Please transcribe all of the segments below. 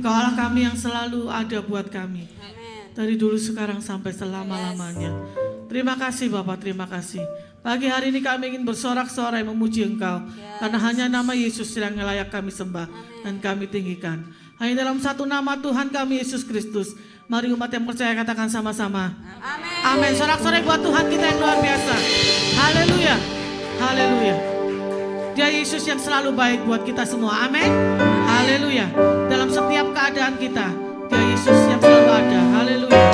Engkau Allah kami yang selalu ada buat kami. Amin. Dari dulu sekarang sampai selama-lamanya. Terima kasih Bapak, terima kasih. Pagi hari ini kami ingin bersorak-sorai memuji Engkau. Karena hanya nama Yesus yang layak kami sembah dan kami tinggikan. Hanya dalam satu nama Tuhan kami Yesus Kristus. Mari umat yang percaya katakan sama-sama. Amin. Amin. Sorak-sorai buat Tuhan kita yang luar biasa. Haleluya. Haleluya. Dia Yesus yang selalu baik buat kita semua. Amin. Haleluya. Dalam setiap keadaan kita, dia Yesus yang selalu ada. Haleluya.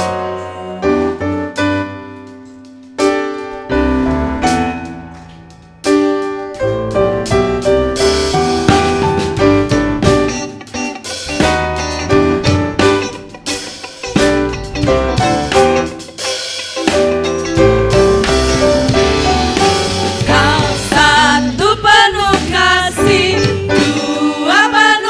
Kau satu penuh kasih, dua penuh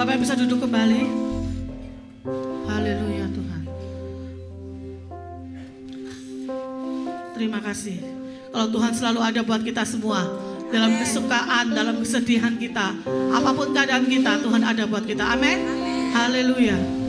Bapak bisa duduk kembali. Haleluya Tuhan. Terima kasih. Kalau Tuhan selalu ada buat kita semua, dalam kesukaan, dalam kesedihan kita, apapun keadaan kita, Tuhan ada buat kita. Amin. Haleluya.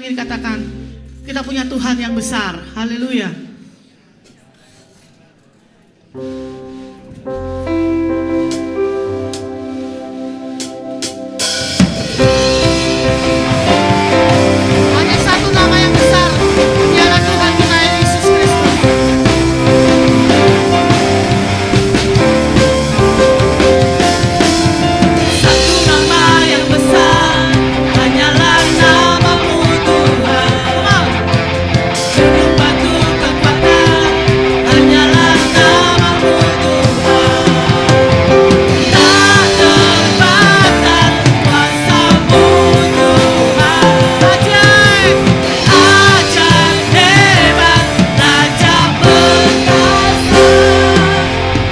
kiri katakan, kita punya Tuhan yang besar. Haleluya. Hanya satu nama yang besar, dialah Tuhan kita Yesus Kristus. Satu nama yang besar, hanyalah namamu Tuhan. Gunung batu kekuatan, hanyalah namamu Tuhan. Tak terbatas kuasa-Mu Tuhan. Ajaib, ajaib hebat, Raja perkasa.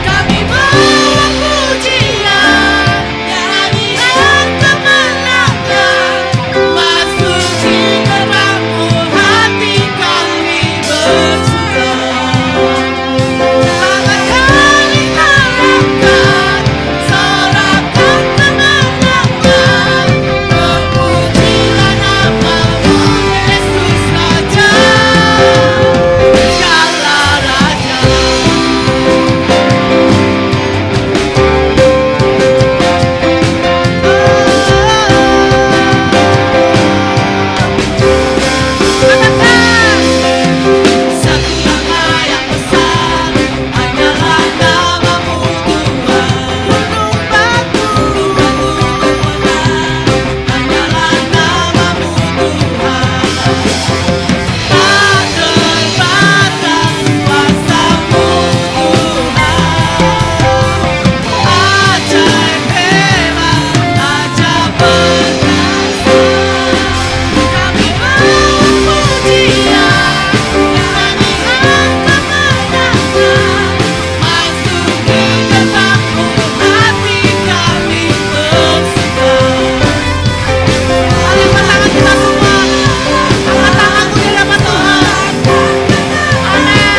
Kami bawa pujian, nyanyian kemenangan, masuki gerbang-Mu, hati kami bersuka. Tangan kami angkat, sorakan kemenangan, terpujilah namamu, Yesus Raja, segala raja. Satu nama yang besar, hanyalah namamu Tuhan. Gunung batu kekuatan, hanyalah namamu Tuhan. Tak terbatas kuasa-Mu Tuhan. Ajaib hebat, Raja perkasa. Kami bawa pujian, nyanyian kemenangan, masuki gerbang-Mu, hati kami bersuka. Mari angkat tangan kita semua, angkat tanganmu di hadapan Tuhan. Amin.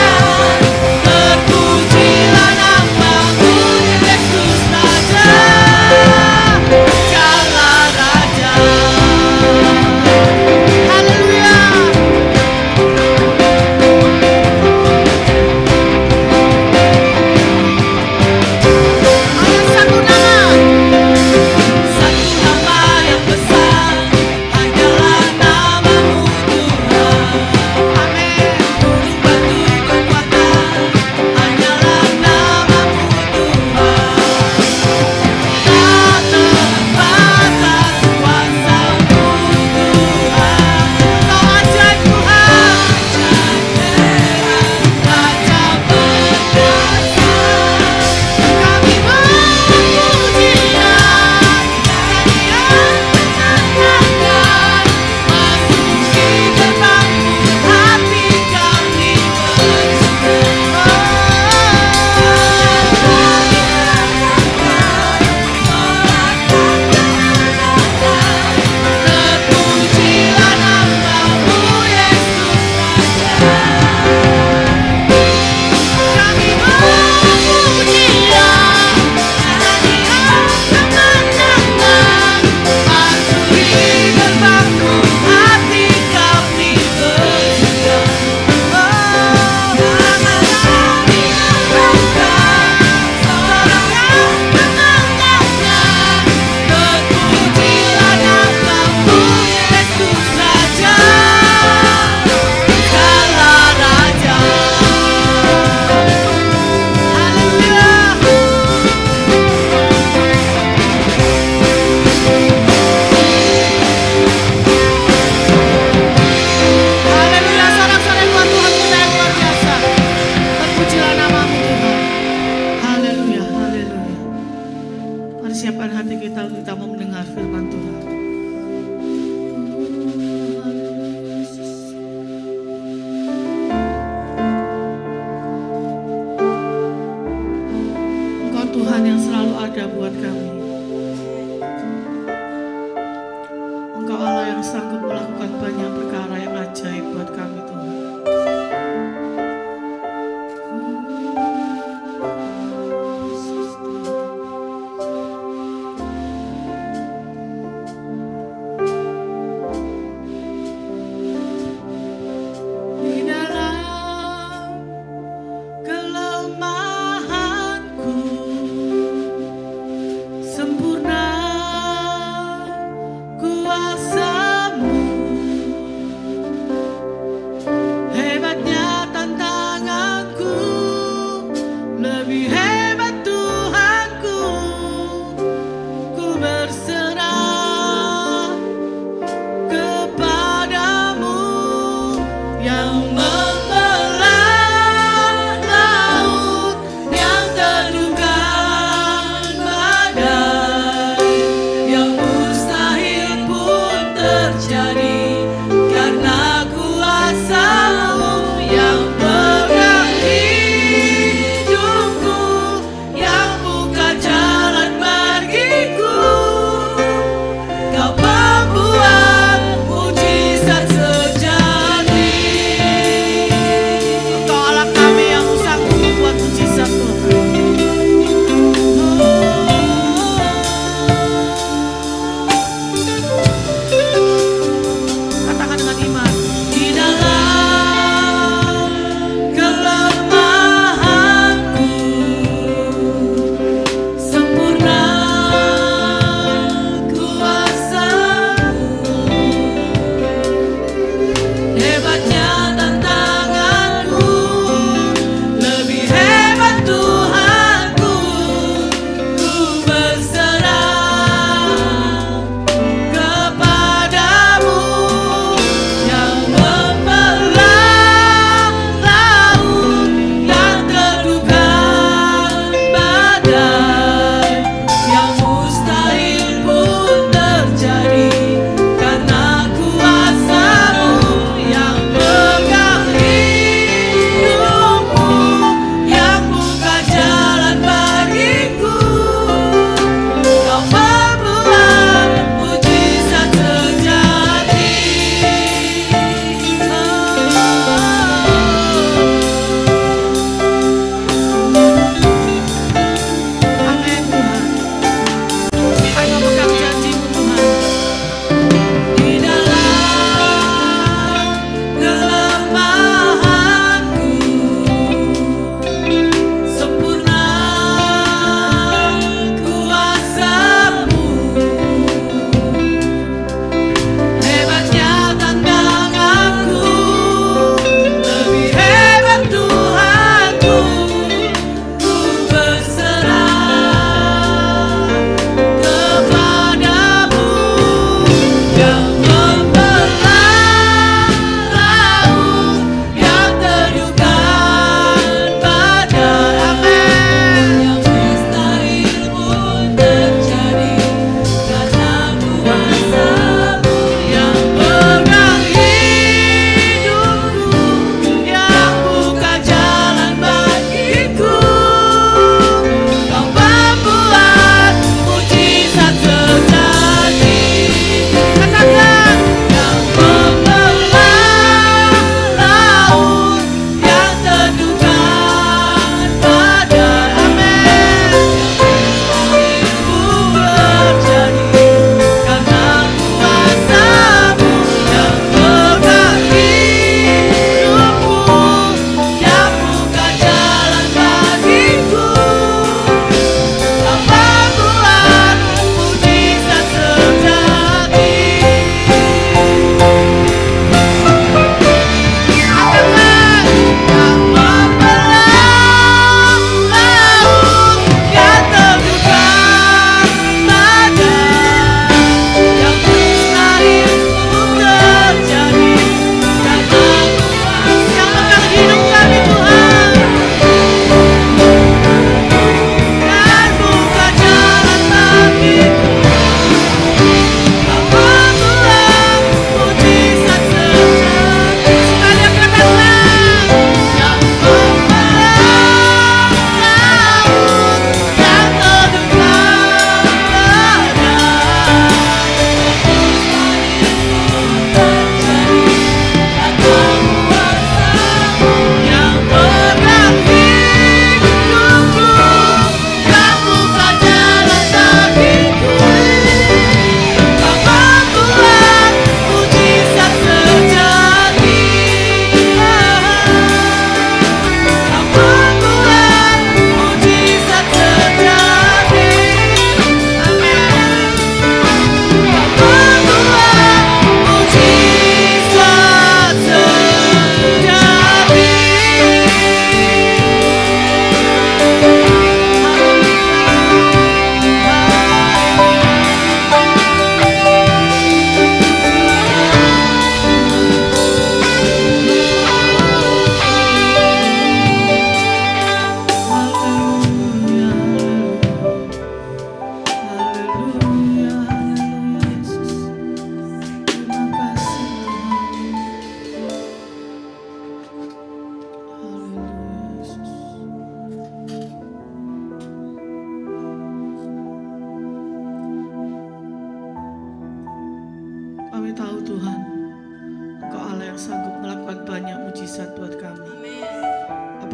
Terpujilah namamu, Yesus Raja, segala raja. Haleluya. Hanya satu nama yang besar, hanyalah namamu Tuhan. Amin. Gunung batu kekuatan, hanyalah namamu Tuhan. Tak terbatas kuasa-Mu Tuhan. Kau ajaib Tuhan, Raja perkasa. Kami bawa pujian, nyanyian kemenangan, masuki gerbang-Mu, hati kami bersuka. Terpujilah namamu, Yesus Raja. Kami bawa pujian, nyanyian kemenangan, masuki gerbang-Mu, hati kami bersuka. Tangan kami angkat, sorakan kemenangan, terpujilah namamu, Yesus Raja, segala raja. Haleluya. Haleluya, sorak-sorai buat Tuhan kita yang luar biasa. Terpujilah namamu Tuhan. Haleluya, haleluya. Mari siapkan hati kita untuk kita mau mendengar firman Tuhan. Engkau Tuhan yang selalu ada buat kami. Engkau Allah yang sanggup melakukan banyak perkara yang ajaib buat kami Tuhan. Di dalam kelemahan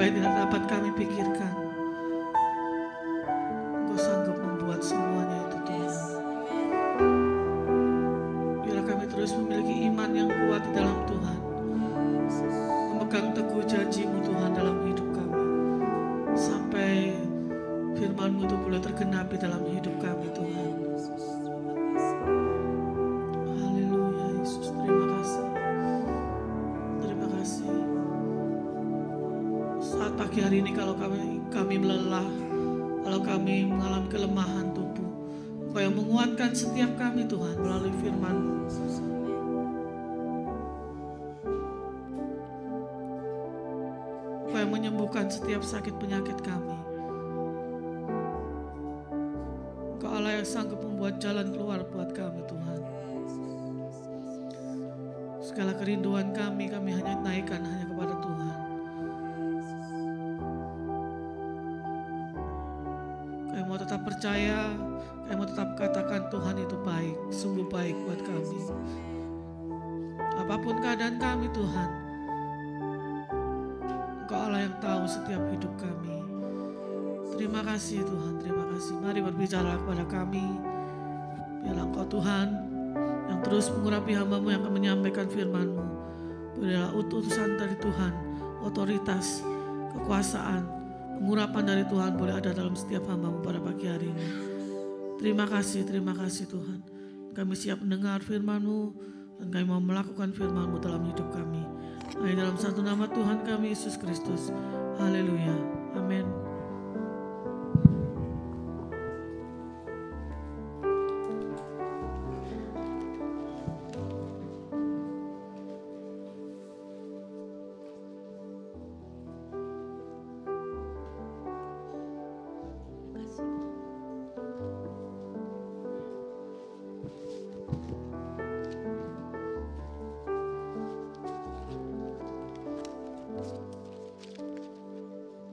apa yang tidak dapat kami pikirkan. Engkau sanggup membuat semuanya itu Tuhan. Biarlah kami terus memiliki iman yang kuat di dalam Tuhan, memegang teguh janji-Mu Tuhan dalam hidup kami, sampai firman-Mu itu boleh tergenapi dalam hidup kami Tuhan. Haleluya Yesus, terima kasih. Terima kasih. Saat pagi hari ini kalau kami melelah, kalau kami mengalami kelemahan tubuh, Engkau yang menguatkan setiap kami Tuhan melalui firman-Mu. Engkau yang menyembuhkan setiap sakit penyakit kami. Engkau Allah yang sanggup membuat jalan keluar buat kami Tuhan. Segala kerinduan kami hanya naikkan hanya kepada Tuhan. Kami mau tetap percaya, kami mau tetap katakan Tuhan itu baik, sungguh baik buat kami. Apapun keadaan kami Tuhan, Engkau Allah yang tahu setiap hidup kami. Terima kasih Tuhan, terima kasih. Mari berbicara kepada kami. Biarlah Engkau Tuhan yang terus mengurapi hamba-Mu yang akan menyampaikan firman-Mu. Biarlah utusan dari Tuhan, otoritas, kekuasaan, pengurapan dari Tuhan boleh ada dalam setiap hamba-Mu pada pagi hari ini. Terima kasih Tuhan. Kami siap mendengar firman-Mu dan kami mau melakukan firman-Mu dalam hidup kami. Hanya dalam satu nama Tuhan kami, Yesus Kristus. Haleluya. Amin.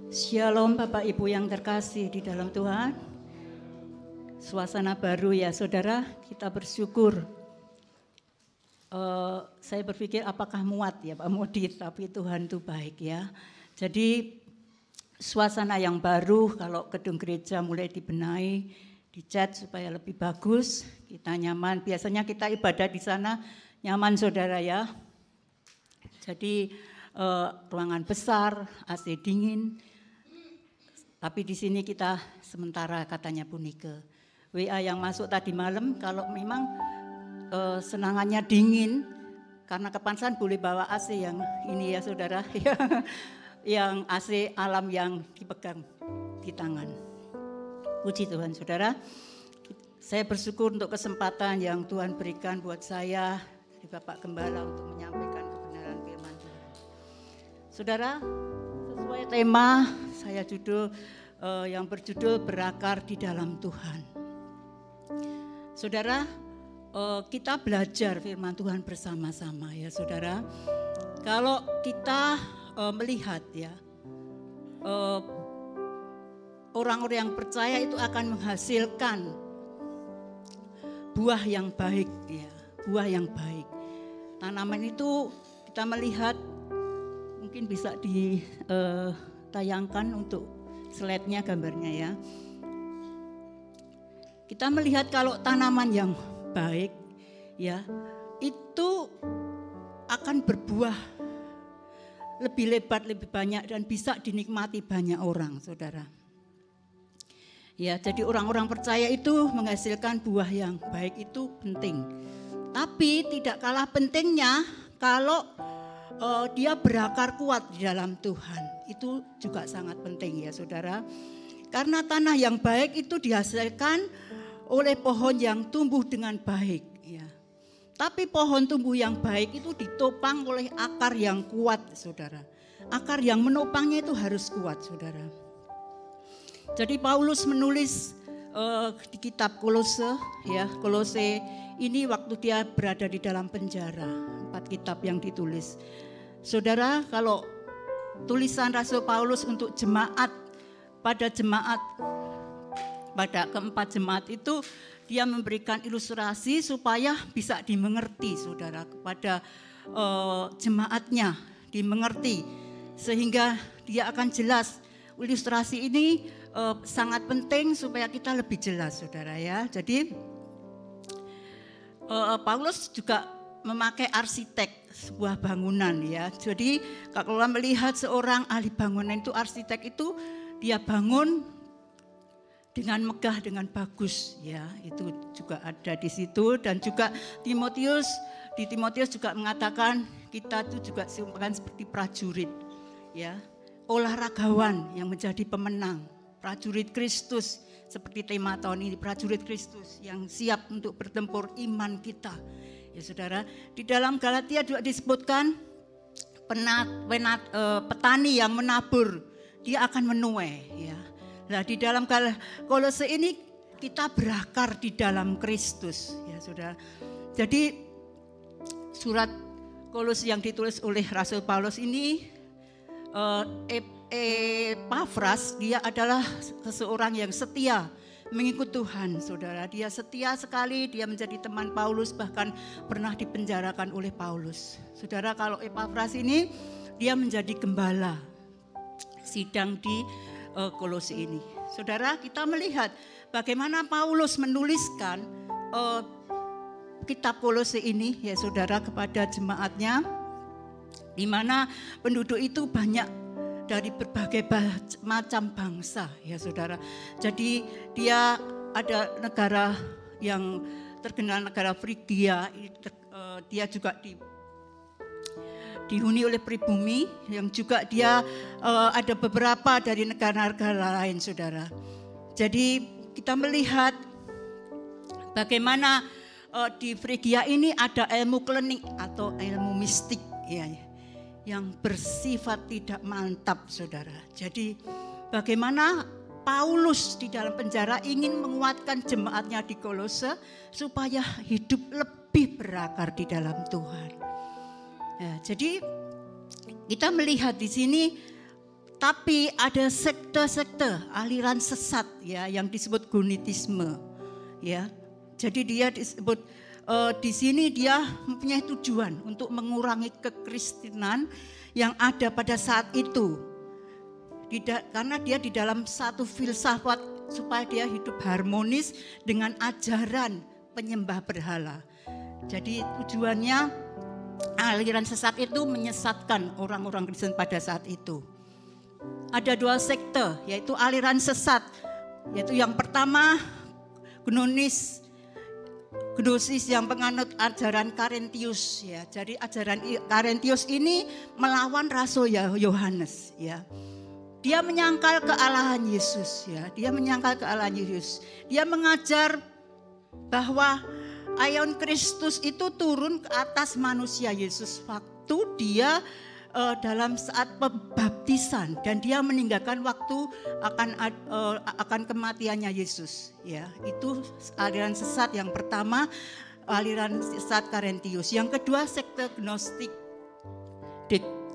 Shalom Bapak Ibu yang terkasih di dalam Tuhan. Suasana baru ya saudara, kita bersyukur. Saya berpikir apakah muat ya Pak Modi, tapi Tuhan itu baik ya. Jadi suasana yang baru, kalau gedung gereja mulai dibenahi, dicat supaya lebih bagus, kita nyaman. Biasanya kita ibadah di sana nyaman saudara ya. Jadi ruangan besar, AC dingin. Tapi di sini kita sementara katanya Bu Nike. WA yang masuk tadi malam kalau memang senangannya dingin karena kepansan boleh bawa AC yang ini ya saudara, yang AC alam yang dipegang di tangan. Puji Tuhan saudara. Saya bersyukur untuk kesempatan yang Tuhan berikan buat saya dari Bapak Gembala untuk menyampaikan kebenaran firman Tuhan. Saudara, sesuai tema saya yang berjudul berakar di dalam Tuhan. Saudara, kita belajar firman Tuhan bersama-sama ya saudara. Kalau kita melihat ya, orang-orang yang percaya itu akan menghasilkan buah yang baik ya, buah yang baik. Tanaman itu kita melihat, mungkin bisa ditayangkan untuk slide-nya gambarnya ya. Kita melihat kalau tanaman yang baik ya, itu akan berbuah lebih lebat, lebih banyak dan bisa dinikmati banyak orang, saudara. Ya, jadi orang-orang percaya itu menghasilkan buah yang baik itu penting. Tapi tidak kalah pentingnya kalau dia berakar kuat di dalam Tuhan. Itu juga sangat penting ya saudara. Karena tanah yang baik itu dihasilkan oleh pohon yang tumbuh dengan baik ya. Tapi pohon tumbuh yang baik itu ditopang oleh akar yang kuat saudara. Akar yang menopangnya itu harus kuat saudara. Jadi Paulus menulis di kitab Kolose ya, Kolose ini waktu dia berada di dalam penjara, 4 kitab yang ditulis. Saudara, kalau tulisan Rasul Paulus untuk jemaat, pada keempat jemaat itu dia memberikan ilustrasi supaya bisa dimengerti saudara, kepada jemaatnya dimengerti. sehingga dia akan jelas. Ilustrasi ini sangat penting supaya kita lebih jelas, saudara ya. Jadi Paulus juga memakai arsitek sebuah bangunan ya. Jadi kalau melihat seorang ahli bangunan itu, arsitek itu dia bangun dengan megah, dengan bagus ya. Itu juga ada di situ. Dan juga Timotius juga mengatakan kita itu juga seperti prajurit ya, olahragawan yang menjadi pemenang, prajurit Kristus, seperti tema tahun ini, prajurit Kristus yang siap untuk bertempur iman kita. Ya saudara, di dalam Galatia juga disebutkan petani yang menabur, dia akan menuai ya. Nah, di dalam Kolose ini kita berakar di dalam Kristus ya saudara. Jadi surat Kolose yang ditulis oleh Rasul Paulus ini, Epafras, dia adalah seseorang yang setia mengikut Tuhan, saudara. Dia setia sekali, dia menjadi teman Paulus, bahkan pernah dipenjarakan oleh Paulus. Saudara, kalau Epafras ini dia menjadi gembala sidang di Kolose ini. Saudara, kita melihat bagaimana Paulus menuliskan kitab Kolose ini ya saudara kepada jemaatnya, di mana penduduk itu banyak dari berbagai macam bangsa ya saudara. Jadi dia ada negara yang terkenal, negara Frigia, dia juga dihuni oleh pribumi, yang juga dia ada beberapa dari negara-negara lain saudara. Jadi kita melihat bagaimana di Frigia ini ada ilmu klinik atau ilmu mistik ya, yang bersifat tidak mantap saudara. Jadi bagaimana Paulus di dalam penjara ingin menguatkan jemaatnya di Kolose supaya hidup lebih berakar di dalam Tuhan. Ya, jadi kita melihat di sini, tapi ada sekte-sekte aliran sesat ya yang disebut Gnosticisme ya. Jadi dia disebut di sini dia mempunyai tujuan untuk mengurangi kekristenan yang ada pada saat itu. Karena dia di dalam satu filsafat supaya dia hidup harmonis dengan ajaran penyembah berhala. Jadi tujuannya aliran sesat itu menyesatkan orang-orang Kristen pada saat itu. Ada dua sekte, yaitu aliran sesat, yaitu yang pertama Gnosis yang penganut ajaran Karentius ya. Jadi ajaran Karentius ini melawan Rasul Yohanes ya. Dia menyangkal kealahan Yesus ya. Dia menyangkal kealahan Yesus. Dia mengajar bahwa Aion Kristus itu turun ke atas manusia Yesus waktu dia dalam saat pembaptisan, dan dia meninggalkan waktu akan kematiannya Yesus ya. Itu aliran sesat yang pertama, aliran sesat Karentius. Yang kedua sekte Gnostik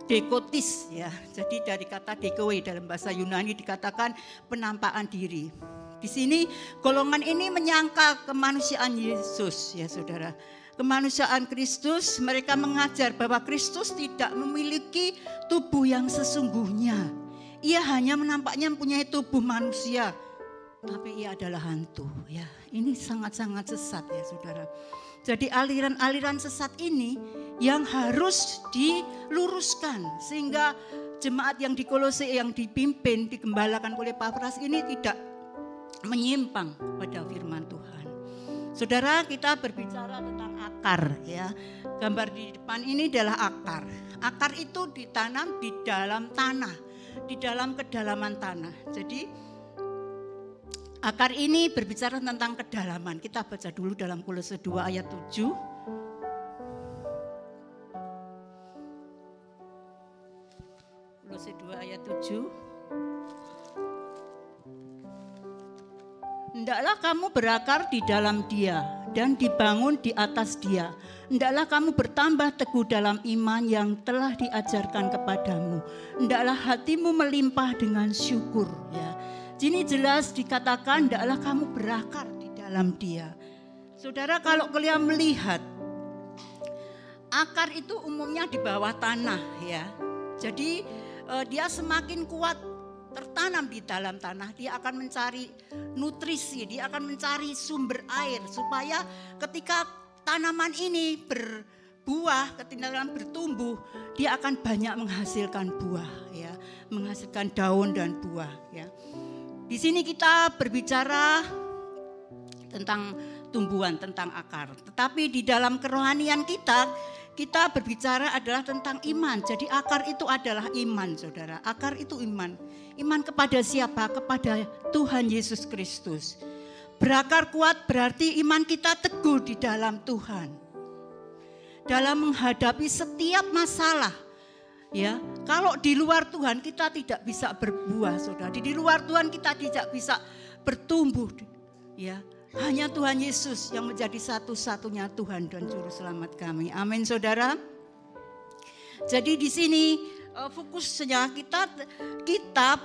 Dekotis ya. Jadi dari kata dekoe dalam bahasa Yunani dikatakan penampakan diri. Di sini golongan ini menyangkal kemanusiaan Yesus ya saudara. Kemanusiaan Kristus, mereka mengajar bahwa Kristus tidak memiliki tubuh yang sesungguhnya. Ia hanya menampaknya mempunyai tubuh manusia, tapi ia adalah hantu ya. Ini sangat-sangat sesat ya saudara. Jadi aliran-aliran sesat ini yang harus diluruskan sehingga jemaat yang di Kolose yang dipimpin, digembalakan oleh Epafras ini tidak menyimpang pada firman Tuhan. Saudara, kita berbicara tentang akar ya. Gambar di depan ini adalah akar. Akar itu ditanam di dalam tanah, di dalam kedalaman tanah. Jadi akar ini berbicara tentang kedalaman. Kita baca dulu dalam Kolose 2 ayat 7. Kolose 2 ayat 7. Hendaklah kamu berakar di dalam Dia dan dibangun di atas Dia. Hendaklah kamu bertambah teguh dalam iman yang telah diajarkan kepadamu. Hendaklah hatimu melimpah dengan syukur. Ya. Ini jelas dikatakan hendaklah kamu berakar di dalam Dia. Saudara, kalau kalian melihat, akar itu umumnya di bawah tanah ya. Jadi dia semakin kuat tertanam di dalam tanah, dia akan mencari nutrisi, dia akan mencari sumber air supaya ketika tanaman ini berbuah, ketika bertumbuh, dia akan banyak menghasilkan buah, ya, menghasilkan daun dan buah, ya. Di sini kita berbicara tentang tumbuhan, tentang akar. Tetapi di dalam kerohanian kita berbicara adalah tentang iman. Jadi akar itu adalah iman, saudara. Akar itu iman. Iman kepada siapa? Kepada Tuhan Yesus Kristus. Berakar kuat berarti iman kita teguh di dalam Tuhan. Dalam menghadapi setiap masalah. Ya, kalau di luar Tuhan kita tidak bisa berbuah, saudara. Di luar Tuhan kita tidak bisa bertumbuh. Ya, hanya Tuhan Yesus yang menjadi satu-satunya Tuhan dan Juru Selamat kami. Amin, saudara. Jadi di sini fokusnya kita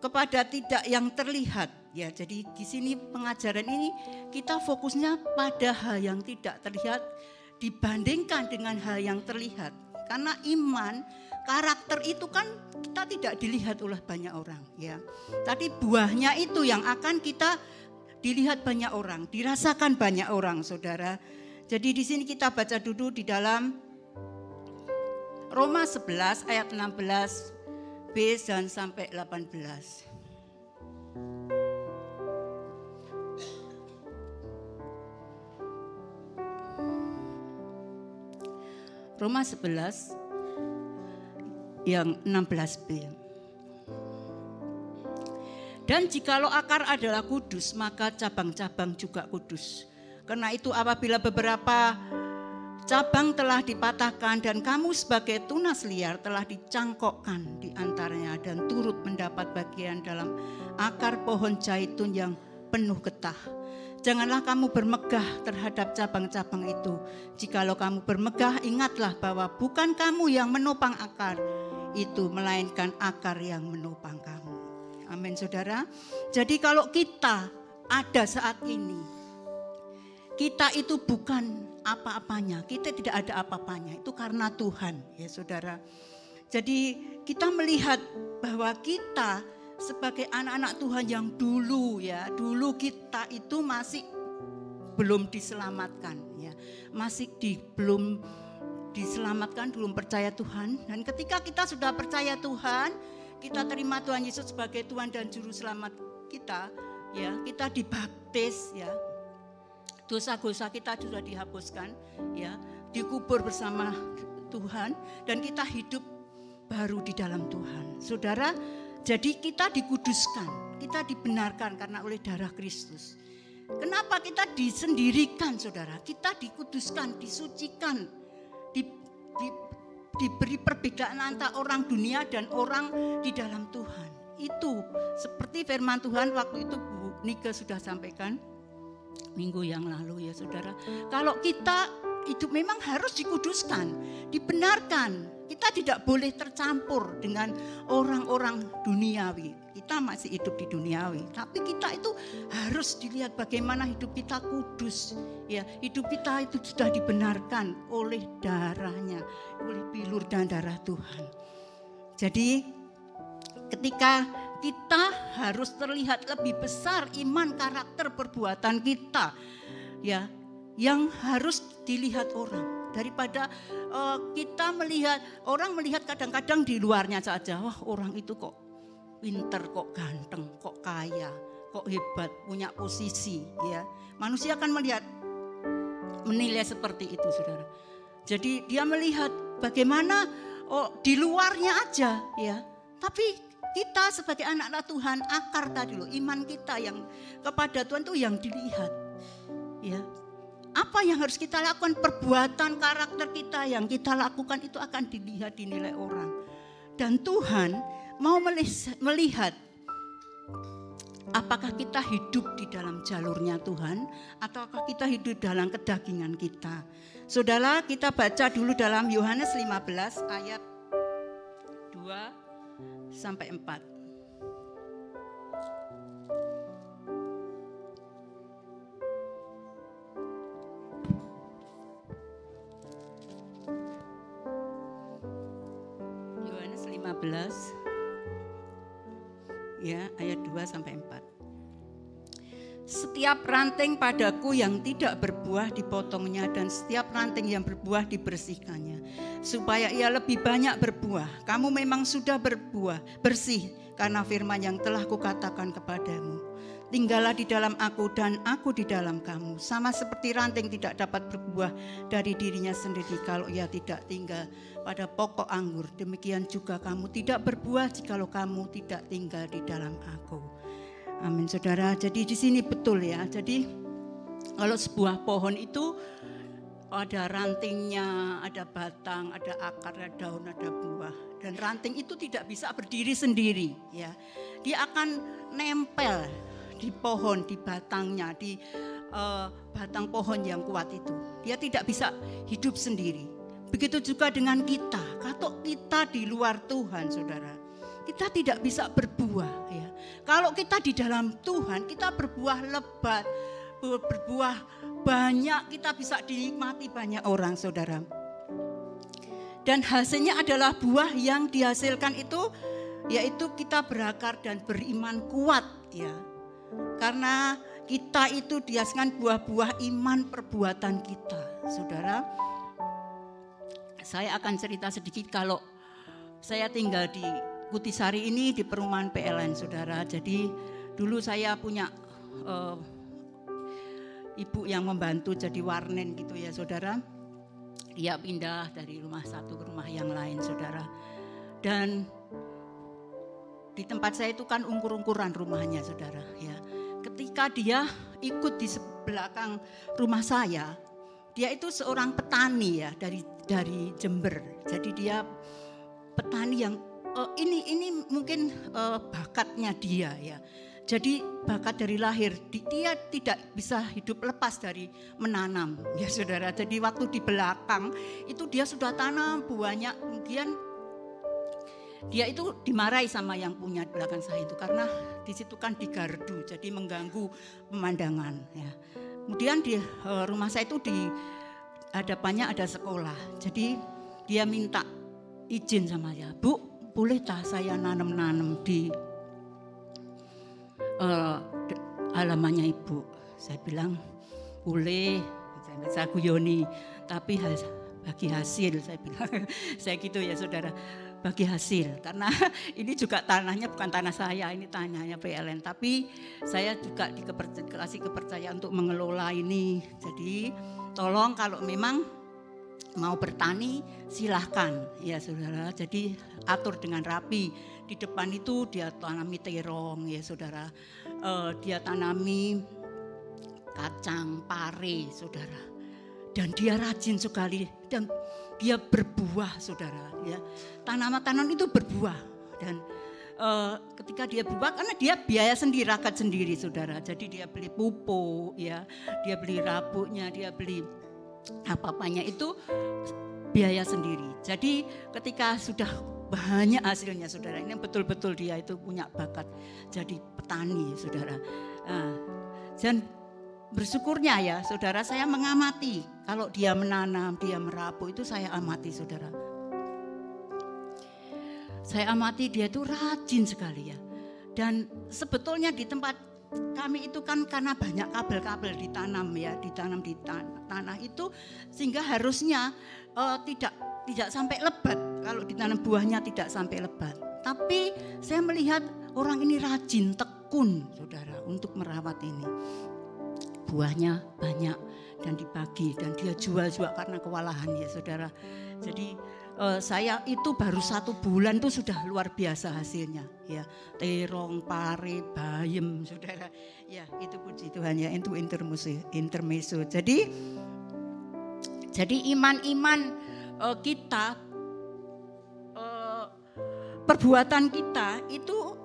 kepada tidak yang terlihat. Ya, jadi di sini pengajaran ini kita fokusnya pada hal yang tidak terlihat dibandingkan dengan hal yang terlihat. Karena iman, karakter itu kan kita tidak dilihat oleh banyak orang. Ya, tapi buahnya itu yang akan kita dilihat banyak orang, dirasakan banyak orang, saudara. Jadi di sini kita baca dulu di dalam Roma 11 ayat 16b dan sampai 18. Roma 11 yang 16b. Dan jikalau akar adalah kudus, maka cabang-cabang juga kudus. Karena itu apabila beberapa cabang telah dipatahkan dan kamu sebagai tunas liar telah dicangkokkan di antaranya dan turut mendapat bagian dalam akar pohon zaitun yang penuh getah. Janganlah kamu bermegah terhadap cabang-cabang itu. Jikalau kamu bermegah, ingatlah bahwa bukan kamu yang menopang akar itu, melainkan akar yang menopang kamu. Amin, saudara. Jadi kalau kita ada saat ini, kita itu bukan apa-apanya, kita tidak ada apa-apanya, itu karena Tuhan, ya saudara. Jadi kita melihat bahwa kita sebagai anak-anak Tuhan yang dulu kita itu masih belum diselamatkan, ya, belum diselamatkan, belum percaya Tuhan. Dan ketika kita sudah percaya Tuhan, kita terima Tuhan Yesus sebagai Tuhan dan Juru Selamat kita, ya, kita dibaptis, ya, dosa-dosa kita sudah dihapuskan, ya, dikubur bersama Tuhan, dan kita hidup baru di dalam Tuhan, saudara. Jadi kita dikuduskan, kita dibenarkan karena oleh darah Kristus. Kenapa kita disendirikan, saudara? Kita dikuduskan, disucikan, diberi perbedaan antara orang dunia dan orang di dalam Tuhan. Itu seperti firman Tuhan waktu itu Bu Nika sudah sampaikan minggu yang lalu, ya saudara. Kalau kita hidup memang harus dikuduskan, dibenarkan. Kita tidak boleh tercampur dengan orang-orang duniawi. Kita masih hidup di duniawi, tapi kita itu harus dilihat bagaimana hidup kita kudus. Ya, hidup kita itu sudah dibenarkan oleh darahnya, oleh bilur dan darah Tuhan. Jadi ketika kita harus terlihat lebih besar iman, karakter, perbuatan kita, ya, yang harus dilihat orang. Daripada kita melihat, orang melihat kadang-kadang di luarnya saja, wah orang itu kok pinter, kok ganteng, kok kaya, kok hebat, punya posisi, ya. Manusia akan menilai seperti itu, saudara. Jadi dia melihat bagaimana di luarnya aja, ya. Tapi kita sebagai anak-anak Tuhan, akar tadi loh, iman kita yang kepada Tuhan itu yang dilihat, ya. Apa yang harus kita lakukan, perbuatan karakter kita yang kita lakukan itu akan dilihat, dinilai orang. Dan Tuhan mau melihat apakah kita hidup di dalam jalurnya Tuhan ataukah kita hidup dalam kedagingan kita. Saudara, kita baca dulu dalam Yohanes 15 ayat 2 sampai 4. Yohanes 15 ya, ayat 2 sampai 4. Setiap ranting padaku yang tidak berbuah dipotongnya, dan setiap ranting yang berbuah dibersihkannya, supaya ia lebih banyak berbuah. Kamu memang sudah berbuah bersih karena firman yang telah kukatakan kepadamu. Tinggallah di dalam aku dan aku di dalam kamu. Sama seperti ranting tidak dapat berbuah dari dirinya sendiri kalau ia tidak tinggal pada pokok anggur, demikian juga kamu tidak berbuah jikalau kamu tidak tinggal di dalam aku. Amin, saudara. Jadi di sini betul ya. Jadi kalau sebuah pohon itu ada rantingnya, ada batang, ada akar, ada daun, ada buah. Dan ranting itu tidak bisa berdiri sendiri ya. Dia akan nempel di pohon, di batangnya, di batang pohon yang kuat itu. Dia tidak bisa hidup sendiri. Begitu juga dengan kita. Kalau kita di luar Tuhan, saudara, kita tidak bisa berbuah ya. Kalau kita di dalam Tuhan, kita berbuah lebat, berbuah banyak, kita bisa dinikmati banyak orang, saudara. Dan hasilnya adalah buah yang dihasilkan itu, yaitu kita berakar dan beriman kuat ya. Karena kita itu dihasilkan buah-buah iman perbuatan kita, saudara. Saya akan cerita sedikit kalau saya tinggal di Kutisari ini, di perumahan PLN, saudara. Jadi dulu saya punya ibu yang membantu jadi warnen gitu ya, saudara. Dia pindah dari rumah satu ke rumah yang lain, saudara. Dan di tempat saya itu kan ungkur-ungkuran rumahnya, saudara ya. Ketika dia ikut di belakang rumah saya, dia itu seorang petani ya, dari Jember. Jadi dia petani yang ini mungkin bakatnya dia ya. Jadi bakat dari lahir, dia tidak bisa hidup lepas dari menanam ya, saudara. Jadi waktu di belakang itu dia sudah tanam buahnya, kemudian dia itu dimarahi sama yang punya di belakang saya itu, karena di situ kan digardu, jadi mengganggu pemandangan ya. Kemudian di rumah saya itu di hadapannya ada sekolah. Jadi dia minta izin sama saya, "Bu, boleh tak saya nanam-nanam di halamannya Ibu?" Saya bilang, "Boleh." Saya guyoni, "Tapi bagi hasil," saya bilang. Saya gitu ya, saudara. Bagi hasil, karena ini juga tanahnya bukan tanah saya, ini tanahnya PLN. Tapi saya juga dikasih kepercayaan untuk mengelola ini. Jadi tolong kalau memang mau bertani silahkan ya, saudara. Jadi atur dengan rapi. Di depan itu dia tanami terong ya, saudara. Dia tanami kacang, pare, saudara. Dan dia rajin sekali dan dia berbuah, saudara ya. Tanaman-tanaman itu berbuah, dan ketika dia berbuah, karena dia biaya sendiri, rakat sendiri, saudara. Jadi dia beli pupuk ya, dia beli rabuknya, dia beli apa-apanya itu biaya sendiri. Jadi ketika sudah banyak hasilnya, saudara, ini betul-betul dia itu punya bakat jadi petani, saudara. Dan bersyukurnya ya, saudara, saya mengamati kalau dia menanam, dia merapu, itu saya amati, saudara. Saya amati dia itu rajin sekali ya. Dan sebetulnya di tempat kami itu kan karena banyak kabel-kabel ditanam ya, ditanam di tanah itu, sehingga harusnya tidak sampai lebat. Kalau ditanam buahnya tidak sampai lebat. Tapi saya melihat orang ini rajin, tekun, saudara, untuk merawat ini. Buahnya banyak dan dibagi, dan dia jual juga karena kewalahan ya, saudara. Jadi saya itu baru 1 bulan tuh sudah luar biasa hasilnya ya. Terong, pare, bayem, saudara. Ya, itu puji Tuhan ya, itu intermezzo. Jadi iman-iman kita, perbuatan kita itu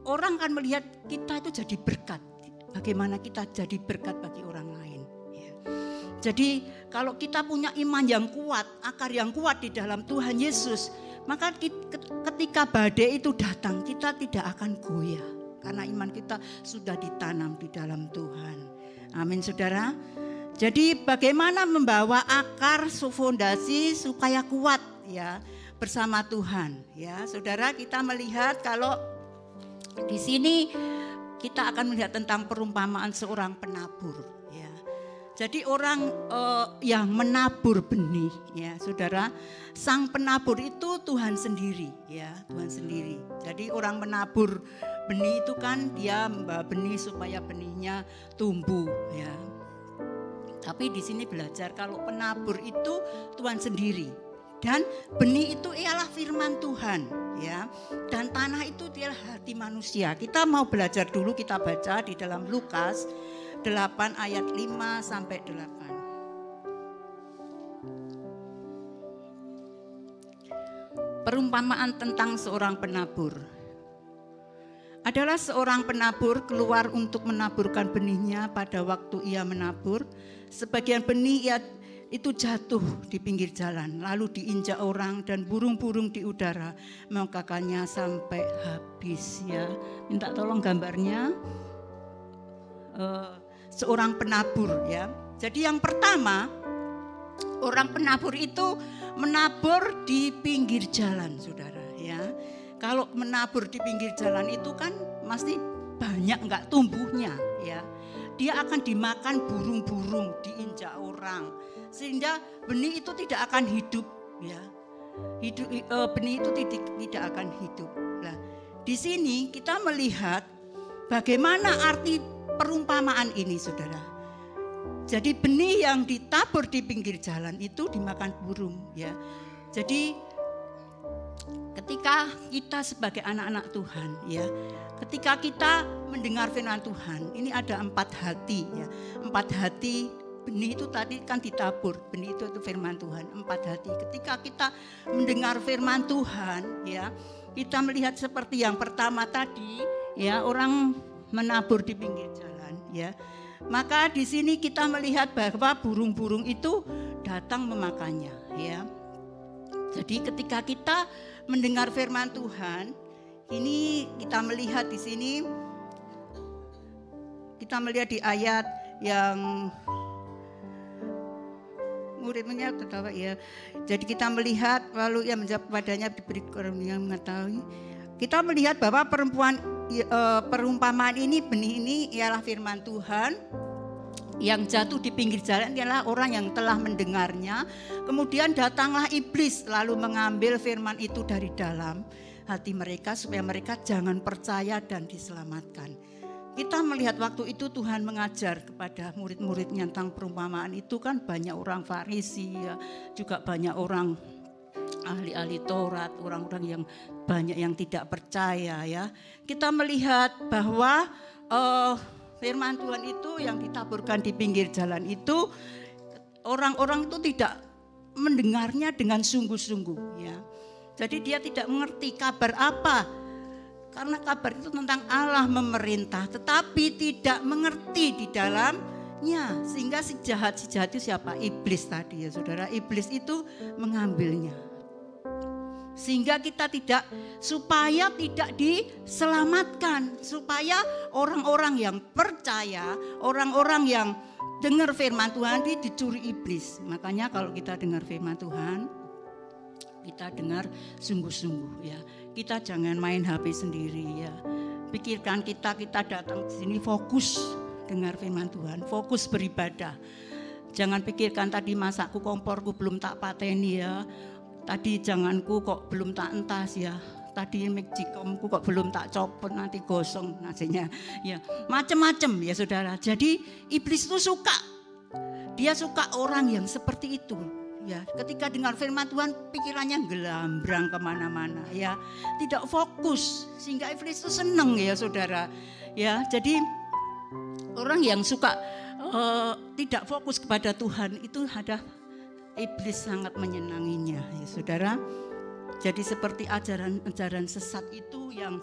orang akan melihat kita itu jadi berkat. Bagaimana kita jadi berkat bagi orang lain ya. Jadi kalau kita punya iman yang kuat, akar yang kuat di dalam Tuhan Yesus, maka ketika badai itu datang, kita tidak akan goyah, karena iman kita sudah ditanam di dalam Tuhan. Amin, saudara. Jadi bagaimana membawa akar fondasi supaya kuat ya bersama Tuhan ya, saudara. Kita melihat kalau Di sini kita akan melihat tentang perumpamaan seorang penabur, ya. Jadi orang yang menabur benih, ya saudara, sang penabur itu Tuhan sendiri, ya Tuhan sendiri. Jadi orang menabur benih itu kan dia membawa benih supaya benihnya tumbuh, ya. Tapi di sini belajar kalau penabur itu Tuhan sendiri dan benih itu ialah firman Tuhan, ya. Dan tanah itu ialah hati manusia. Kita mau belajar dulu, kita baca di dalam Lukas 8 ayat 5 sampai 8. Perumpamaan tentang seorang penabur. Adalah seorang penabur keluar untuk menaburkan benihnya. Pada waktu ia menabur, sebagian benih itu jatuh di pinggir jalan, lalu diinjak orang dan burung-burung di udara memakannya sampai habis, ya. Minta tolong gambarnya. Seorang penabur, ya. Jadi yang pertama, orang penabur itu menabur di pinggir jalan, saudara, ya. Kalau menabur di pinggir jalan itu kan pasti banyak enggak tumbuhnya, ya. Dia akan dimakan burung-burung, diinjak orang, sehingga benih itu tidak akan hidup, ya. Benih itu tidak akan hidup. Nah, di sini kita melihat bagaimana arti perumpamaan ini, saudara. Jadi benih yang ditabur di pinggir jalan itu dimakan burung, ya. Jadi ketika kita sebagai anak-anak Tuhan, ya, ketika kita mendengar firman Tuhan, ini ada 4 hati, ya. 4 hati benih itu tadi kan ditabur, benih itu firman Tuhan, 4 hati. Ketika kita mendengar firman Tuhan, ya, kita melihat seperti yang pertama tadi, ya, orang menabur di pinggir jalan, ya. Maka di sini kita melihat bahwa burung-burung itu datang memakannya, ya. Jadi ketika kita mendengar firman Tuhan, ini kita melihat di sini, kita melihat di ayat yang murid-muridnya tertawa, ya. Jadi kita melihat lalu ia menjawab padanya diberi karunia mengetahui. Kita melihat bahwa perumpamaan ini, benih ini ialah firman Tuhan. Yang jatuh di pinggir jalan ialah orang yang telah mendengarnya. Kemudian datanglah iblis lalu mengambil firman itu dari dalam hati mereka supaya mereka jangan percaya dan diselamatkan. Kita melihat waktu itu Tuhan mengajar kepada murid-muridnya tentang perumpamaan itu kan banyak orang Farisi, ya, juga banyak orang ahli-ahli Taurat, orang-orang yang banyak yang tidak percaya, ya. Kita melihat bahwa firman Tuhan itu yang ditaburkan di pinggir jalan itu orang-orang itu tidak mendengarnya dengan sungguh-sungguh, ya. Jadi dia tidak mengerti kabar apa. Karena kabar itu tentang Allah memerintah, tetapi tidak mengerti di dalamnya. Sehingga si jahat itu siapa? Iblis tadi, ya saudara. Iblis itu mengambilnya. Sehingga kita supaya tidak diselamatkan. Supaya orang-orang yang percaya, orang-orang yang dengar firman Tuhan dicuri iblis. Makanya kalau kita dengar firman Tuhan, kita dengar sungguh-sungguh, ya. Kita jangan main HP sendiri, ya. Pikirkan kita datang ke sini fokus dengar firman Tuhan, fokus beribadah. Jangan pikirkan tadi masakku komporku belum tak pateni, ya. Tadi janganku kok belum tak entas, ya. Tadi magicomku kok belum tak copot, nanti gosong nasinya, ya. Macam-macam, ya saudara. Jadi iblis itu suka. Dia suka orang yang seperti itu. Ya, ketika dengar firman Tuhan pikirannya gelambrang kemana-mana, ya, tidak fokus, sehingga iblis itu senang, ya saudara, ya. Jadi orang yang suka tidak fokus kepada Tuhan itu ada iblis sangat menyenanginya, ya saudara. Jadi seperti ajaran-ajaran sesat itu yang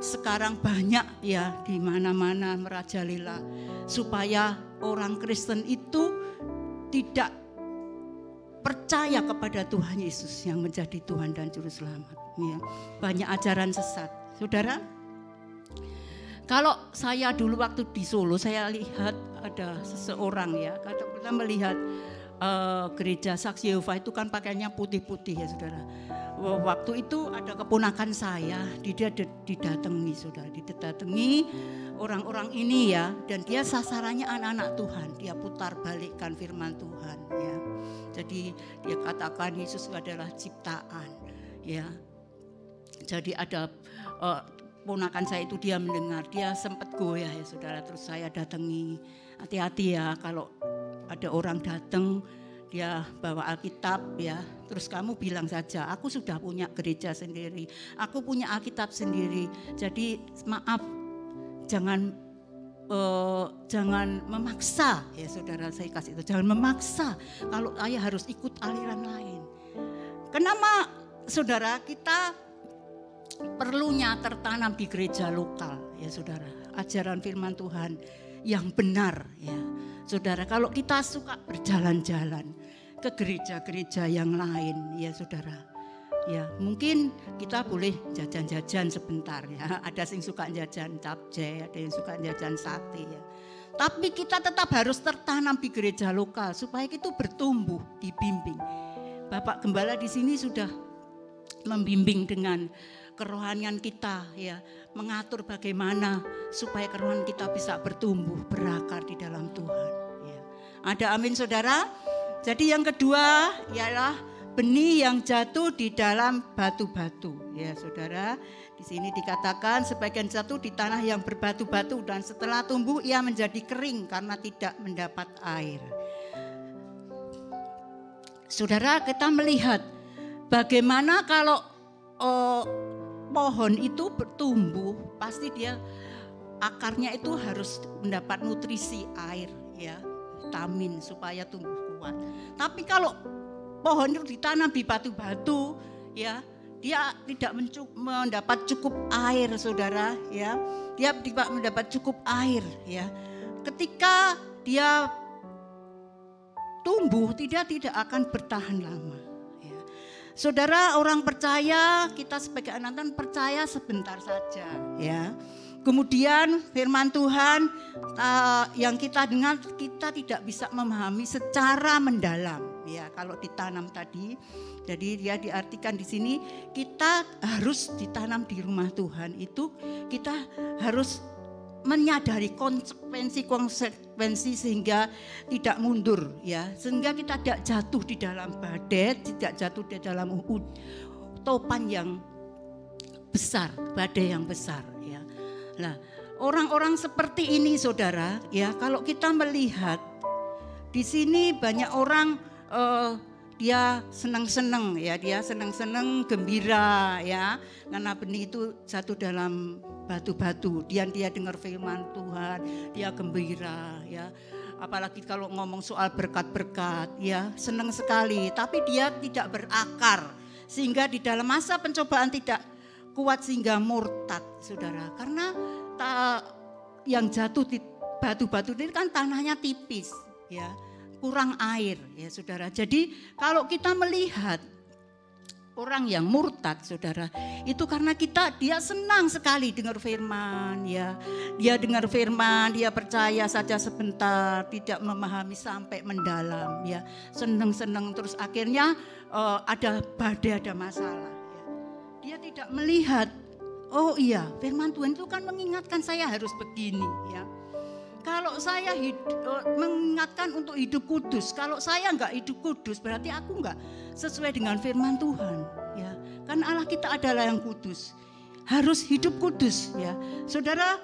sekarang banyak, ya, di mana-mana merajalela supaya orang Kristen itu tidak percaya kepada Tuhan Yesus yang menjadi Tuhan dan Juru Selamat, ya. Banyak ajaran sesat, saudara. Kalau saya dulu waktu di Solo, saya lihat ada seseorang, ya, kita melihat gereja Saksi Yehova itu kan pakaiannya putih-putih ya saudara. Waktu itu ada keponakan saya, dia didatangi saudara, didatangi orang-orang ini ya, dan dia sasarannya anak-anak Tuhan, dia putar balikkan firman Tuhan ya. Jadi dia katakan Yesus adalah ciptaan ya. Jadi ada ponakan saya itu dia mendengar, dia sempat goyah ya saudara, terus saya datangi, hati-hati ya kalau ada orang datang dia bawa Alkitab ya, terus kamu bilang saja, aku sudah punya gereja sendiri, aku punya Alkitab sendiri, jadi maaf, jangan memaksa ya saudara, saya kasih itu, jangan memaksa kalau ayah harus ikut aliran lain. Kenapa saudara kita perlunya tertanam di gereja lokal ya saudara, ajaran firman Tuhan yang benar ya. Saudara, kalau kita suka berjalan-jalan ke gereja-gereja yang lain ya saudara, ya mungkin kita boleh jajan-jajan sebentar ya. Ada yang suka jajan capcay, ada yang suka jajan sate ya. Tapi kita tetap harus tertanam di gereja lokal supaya itu bertumbuh, dibimbing. Bapak Gembala di sini sudah membimbing dengan kerohanian kita ya, mengatur bagaimana supaya kerohanian kita bisa bertumbuh, berakar di dalam Tuhan ya. Ada amin saudara. Jadi yang kedua ialah benih yang jatuh di dalam batu-batu ya saudara. Di sini dikatakan sebagian jatuh di tanah yang berbatu-batu dan setelah tumbuh ia menjadi kering karena tidak mendapat air. Saudara, kita melihat bagaimana kalau pohon itu bertumbuh, pasti dia akarnya itu harus mendapat nutrisi air ya, vitamin supaya tumbuh kuat. Tapi kalau pohon itu ditanam di batu-batu ya, dia tidak mendapat cukup air saudara ya. Dia tidak mendapat cukup air ya. Ketika dia tumbuh tidak akan bertahan lama. Saudara, orang percaya, kita sebagai anak Tuhan percaya sebentar saja ya. Kemudian firman Tuhan yang kita dengar kita tidak bisa memahami secara mendalam ya kalau ditanam tadi. Jadi dia diartikan di sini kita harus ditanam di rumah Tuhan itu kita harus menyadari konsekuensi sehingga tidak mundur ya, sehingga kita tidak jatuh di dalam badai, tidak jatuh di dalam topan yang besar, badai yang besar ya. Nah, orang-orang seperti ini saudara ya, kalau kita melihat di sini banyak orang dia senang-senang ya, dia senang-senang gembira ya, karena benih itu jatuh dalam batu-batu. Dia dengar firman Tuhan, dia gembira ya. Apalagi kalau ngomong soal berkat-berkat ya, senang sekali. Tapi dia tidak berakar sehingga di dalam masa pencobaan tidak kuat sehingga murtad, saudara. Karena yang jatuh di batu-batu ini kan tanahnya tipis ya, kurang air ya saudara. Jadi kalau kita melihat orang yang murtad saudara, itu karena dia senang sekali dengar firman ya. Dia dengar firman, dia percaya saja sebentar, tidak memahami sampai mendalam ya. Senang-senang terus akhirnya ada badai, ada masalah ya. Dia tidak melihat, oh iya firman Tuhan itu kan mengingatkan saya harus begini ya. Kalau saya mengingatkan untuk hidup kudus, kalau saya enggak hidup kudus berarti aku enggak sesuai dengan firman Tuhan ya. Kan Allah kita adalah yang kudus. Harus hidup kudus ya. Saudara,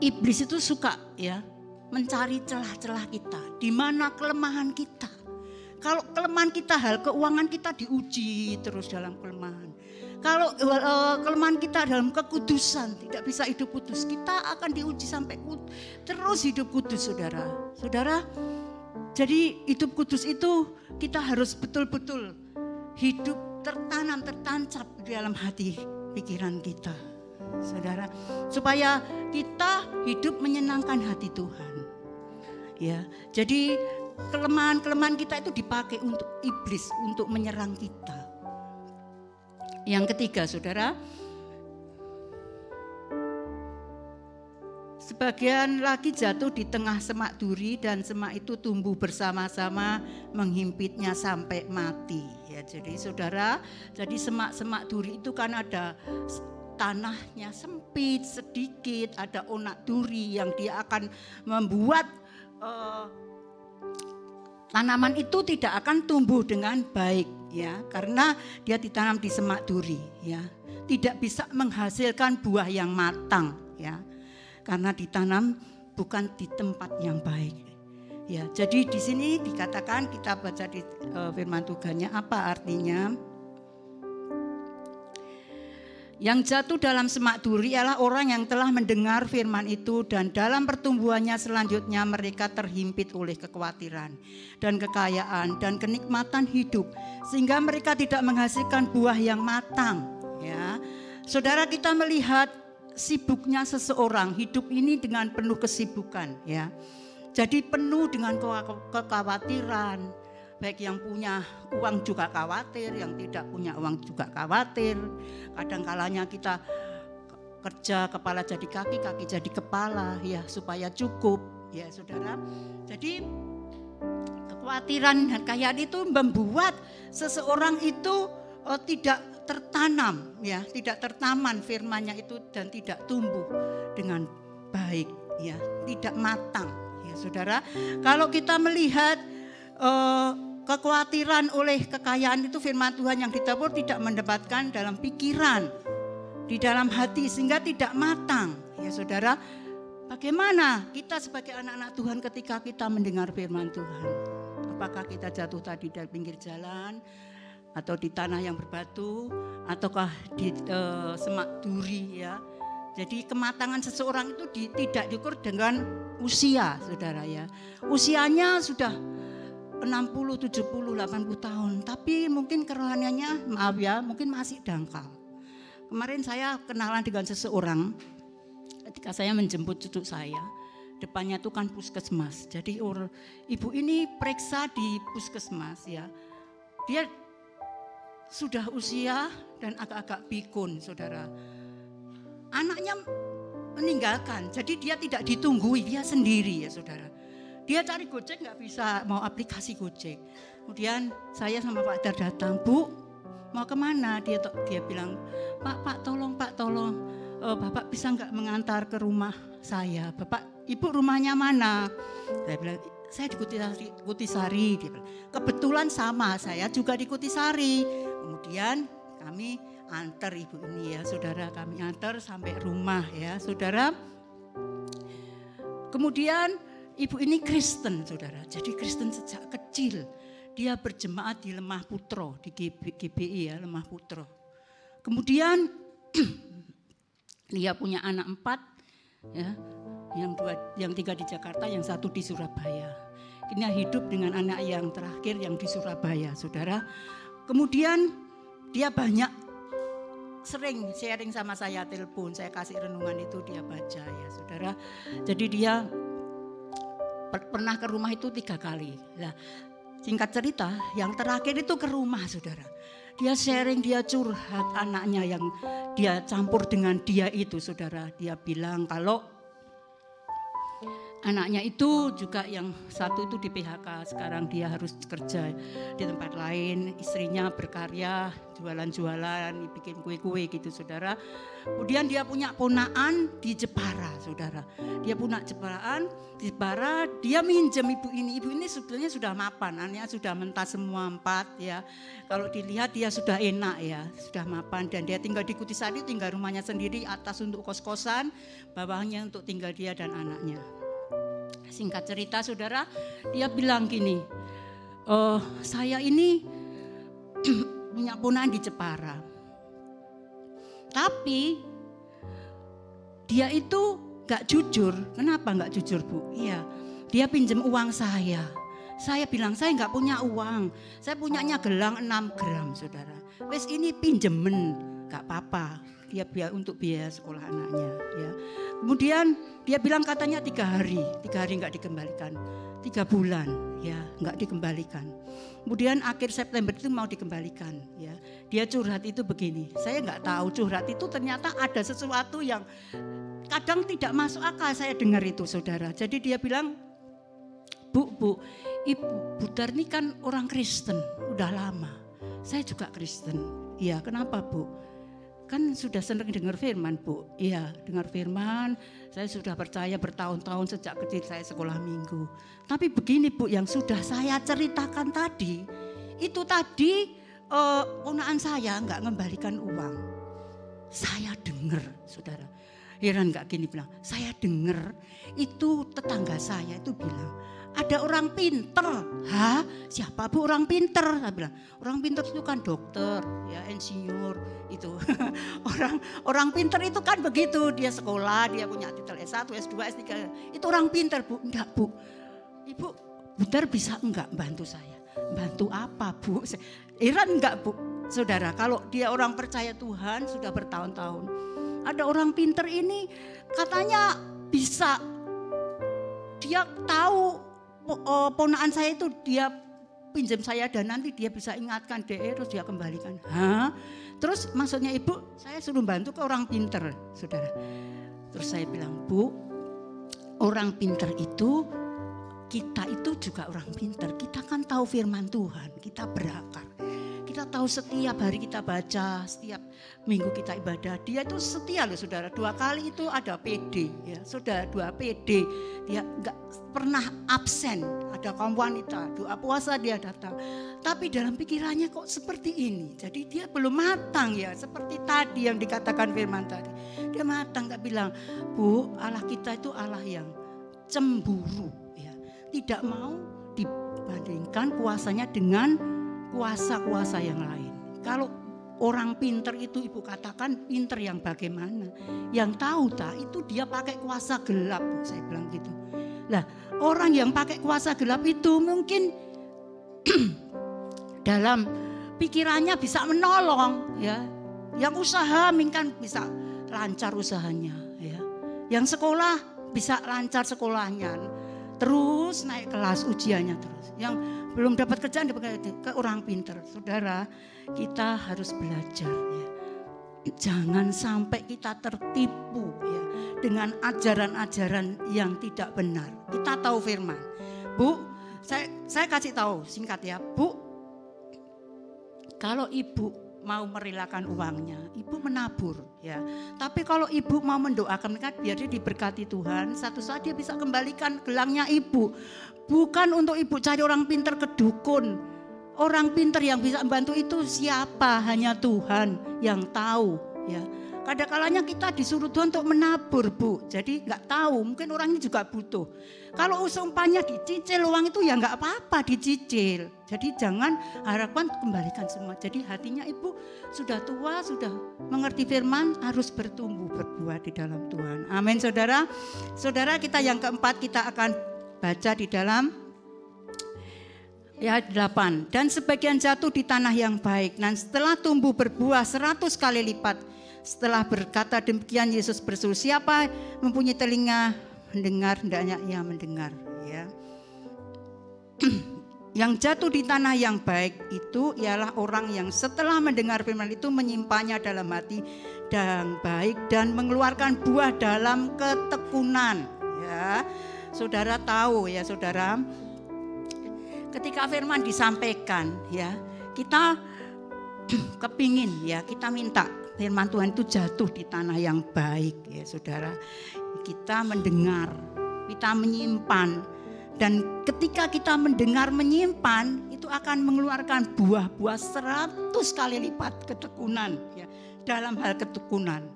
iblis itu suka ya mencari celah-celah kita, di mana kelemahan kita. Kalau kelemahan kita, hal keuangan kita diuji terus dalam kelemahan. Kalau kelemahan kita dalam kekudusan, tidak bisa hidup kudus, kita akan diuji sampai terus hidup kudus saudara. Saudara, jadi hidup kudus itu kita harus betul-betul hidup tertanam, tertancap di dalam hati pikiran kita. Saudara, supaya kita hidup menyenangkan hati Tuhan. Ya, jadi kelemahan-kelemahan kita itu dipakai untuk iblis, untuk menyerang kita. Yang ketiga saudara, Sebagian lagi jatuh di tengah semak duri dan semak itu tumbuh bersama-sama menghimpitnya sampai mati. Ya, jadi saudara, jadi semak-semak duri itu kan ada tanahnya sempit sedikit, ada onak duri yang dia akan membuat tanaman itu tidak akan tumbuh dengan baik, ya, karena dia ditanam di semak duri, ya, tidak bisa menghasilkan buah yang matang, ya. Karena ditanam bukan di tempat yang baik. Ya, jadi di sini dikatakan, kita baca di firman Tuhannya, apa artinya? Yang jatuh dalam semak duri ialah orang yang telah mendengar firman itu dan dalam pertumbuhannya selanjutnya mereka terhimpit oleh kekhawatiran dan kekayaan dan kenikmatan hidup sehingga mereka tidak menghasilkan buah yang matang. Ya, saudara, kita melihat sibuknya seseorang, hidup ini dengan penuh kesibukan, ya. Jadi penuh dengan kekhawatiran, baik yang punya uang juga khawatir, yang tidak punya uang juga khawatir. Kadang kalanya kita kerja kepala jadi kaki, kaki jadi kepala, ya, supaya cukup, ya saudara. Jadi kekhawatiran dan kekayaan itu membuat seseorang itu tidak tertanam, ya, tidak tertaman firman-Nya itu dan tidak tumbuh dengan baik, ya, tidak matang, ya saudara. Kalau kita melihat kekhawatiran oleh kekayaan itu, firman Tuhan yang ditabur tidak mendapatkan dalam pikiran, di dalam hati, sehingga tidak matang, ya saudara. Bagaimana kita sebagai anak-anak Tuhan ketika kita mendengar firman Tuhan? Apakah kita jatuh tadi dari pinggir jalan, atau di tanah yang berbatu, ataukah di semak duri, ya. Jadi kematangan seseorang itu tidak diukur dengan usia, saudara, ya. Usianya sudah 60, 70, 80 tahun, tapi mungkin kerohaniannya, maaf ya, mungkin masih dangkal. Kemarin saya kenalan dengan seseorang ketika saya menjemput cucu saya. Depannya itu kan puskesmas. Jadi ibu ini periksa di puskesmas, ya. Dia sudah usia dan agak-agak pikun, saudara. Anaknya meninggalkan, jadi dia tidak ditunggui, dia sendiri, ya saudara. Dia cari Gojek nggak bisa, mau aplikasi Gojek. Kemudian saya sama Pak Dar datang, Bu, mau kemana? Dia bilang, Pak tolong, Bapak bisa nggak mengantar ke rumah saya? Bapak, Ibu rumahnya mana? Saya bilang, saya di Kutisari. Dia bilang, kebetulan sama, saya juga di Kutisari. Kemudian kami antar ibu ini, ya saudara, kami antar sampai rumah, ya saudara. Kemudian ibu ini Kristen, saudara, jadi Kristen sejak kecil. Dia berjemaat di Lemah Putro, di GBI, ya, Lemah Putro. Kemudian dia punya anak 4, ya, yang 3 di Jakarta, yang 1 di Surabaya. Ini hidup dengan anak yang terakhir yang di Surabaya, saudara. Kemudian dia banyak sering sharing sama saya, telepon, saya kasih renungan itu dia baca, ya saudara. Jadi dia pernah ke rumah itu 3 kali. Nah, singkat cerita, yang terakhir itu ke rumah, saudara. Dia sharing, dia curhat anaknya yang dia campur dengan dia itu, saudara. Dia bilang kalau anaknya itu juga yang 1 itu di PHK, sekarang dia harus kerja di tempat lain, istrinya berkarya, jualan-jualan, bikin kue-kue gitu, saudara. Kemudian dia punya ponaan di Jepara, saudara. Dia punya Jeparaan di Jepara, dia minjem ibu ini. Ibu ini sebetulnya sudah mapan, anaknya sudah mentas semua 4, ya. Kalau dilihat dia sudah enak, ya, sudah mapan, dan dia tinggal di Kutisari, tinggal rumahnya sendiri, atas untuk kos-kosan, bawahnya untuk tinggal dia dan anaknya. Singkat cerita, saudara, dia bilang gini, saya ini punya ponaan di Jepara. Tapi dia itu gak jujur. Kenapa gak jujur, Bu? Iya, dia pinjam uang saya. Saya bilang, saya gak punya uang. Saya punyanya gelang 6 gram, saudara. Wes ini pinjemen, gak apa-apa. dia untuk biaya sekolah anaknya. Ya. Kemudian dia bilang katanya 3 hari nggak dikembalikan, 3 bulan ya nggak dikembalikan. Kemudian akhir September itu mau dikembalikan. Ya. Dia curhat itu begini, saya nggak tahu curhat itu ternyata ada sesuatu yang kadang tidak masuk akal saya dengar itu saudara. Jadi dia bilang, Bu, Ibu Darni kan orang Kristen, udah lama. Saya juga Kristen. Iya, kenapa Bu? Kan sudah sering dengar firman Bu. Iya, dengar firman, saya sudah percaya bertahun-tahun sejak kecil saya sekolah minggu. Tapi begini Bu, yang sudah saya ceritakan tadi, itu tadi ponakan saya nggak ngembalikan uang. Saya dengar saudara, heran nggak gini bilang, saya dengar itu tetangga saya itu bilang, ada orang pinter. Hah? Siapa Bu orang pinter? Saya bilang, orang pinter itu kan dokter, ya insinyur itu. orang pinter itu kan begitu, dia sekolah, dia punya titel S1, S2, S3. Itu orang pinter Bu. Enggak Bu. Ibu benar bisa enggak bantu saya? Bantu apa Bu? Heran enggak Bu? Saudara, kalau dia orang percaya Tuhan sudah bertahun-tahun. Ada orang pinter ini katanya bisa, dia tahu ponakan saya itu dia pinjam saya dan nanti dia bisa ingatkan DE terus dia kembalikan. Hah? Terus maksudnya Ibu, saya suruh bantu ke orang pinter, saudara. Terus saya bilang, Bu, orang pinter itu, kita itu juga orang pinter. Kita kan tahu firman Tuhan, kita berakar. Kita tahu setiap hari kita baca, setiap minggu kita ibadah. Dia itu setia loh saudara. 2 kali itu ada PD ya. Saudara 2 PD. Dia enggak pernah absen. Ada kaum wanita, doa puasa dia datang. Tapi dalam pikirannya kok seperti ini. Jadi dia belum matang ya. Seperti tadi yang dikatakan firman tadi. Dia matang enggak bilang, Bu, Allah kita itu Allah yang cemburu ya. Tidak mau dibandingkan kuasanya dengan kuasa-kuasa yang lain. Kalau orang pinter itu Ibu katakan pinter yang bagaimana? Yang tahu tak itu dia pakai kuasa gelap, Bu, saya bilang gitu. Lah, orang yang pakai kuasa gelap itu mungkin dalam pikirannya bisa menolong ya. Yang usaha mungkin bisa lancar usahanya ya. Yang sekolah bisa lancar sekolahnya. Terus naik kelas ujiannya terus. Yang belum dapat kerjaan ke orang pinter. Saudara, kita harus belajar ya. Jangan sampai kita tertipu ya dengan ajaran-ajaran yang tidak benar. Kita tahu firman. Bu, saya kasih tahu singkat ya. Bu, kalau Ibu mau merelakan uangnya, Ibu menabur ya. Tapi kalau Ibu mau mendoakan mereka biar dia diberkati Tuhan, satu saat dia bisa kembalikan gelangnya Ibu. Bukan untuk Ibu cari orang pinter ke dukun. Orang pinter yang bisa membantu itu siapa? Hanya Tuhan yang tahu ya. Kadang-kalanya kita disuruh Tuhan untuk menabur Bu. Jadi nggak tahu, mungkin orang ini juga butuh. Kalau usumpanya dicicil uang itu ya nggak apa-apa dicicil. Jadi jangan harapkan kembalikan semua. Jadi hatinya Ibu sudah tua, sudah mengerti firman, harus bertumbuh berbuah di dalam Tuhan. Amin saudara. Saudara kita yang keempat kita akan baca di dalam ayat 8. Dan sebagian jatuh di tanah yang baik. Dan setelah tumbuh berbuah 100 kali lipat. Setelah berkata demikian Yesus berseru, siapa mempunyai telinga mendengar, hendaknya ia mendengar ya. Yang jatuh di tanah yang baik itu ialah orang yang setelah mendengar firman itu menyimpannya dalam hati dan baik dan mengeluarkan buah dalam ketekunan ya. Saudara tahu ya saudara, ketika firman disampaikan ya, kita kepingin ya, kita minta firman Tuhan itu jatuh di tanah yang baik ya saudara. Kita mendengar, kita menyimpan. Dan ketika kita mendengar menyimpan, itu akan mengeluarkan buah-buah 100 kali lipat ketekunan ya. Dalam hal ketekunan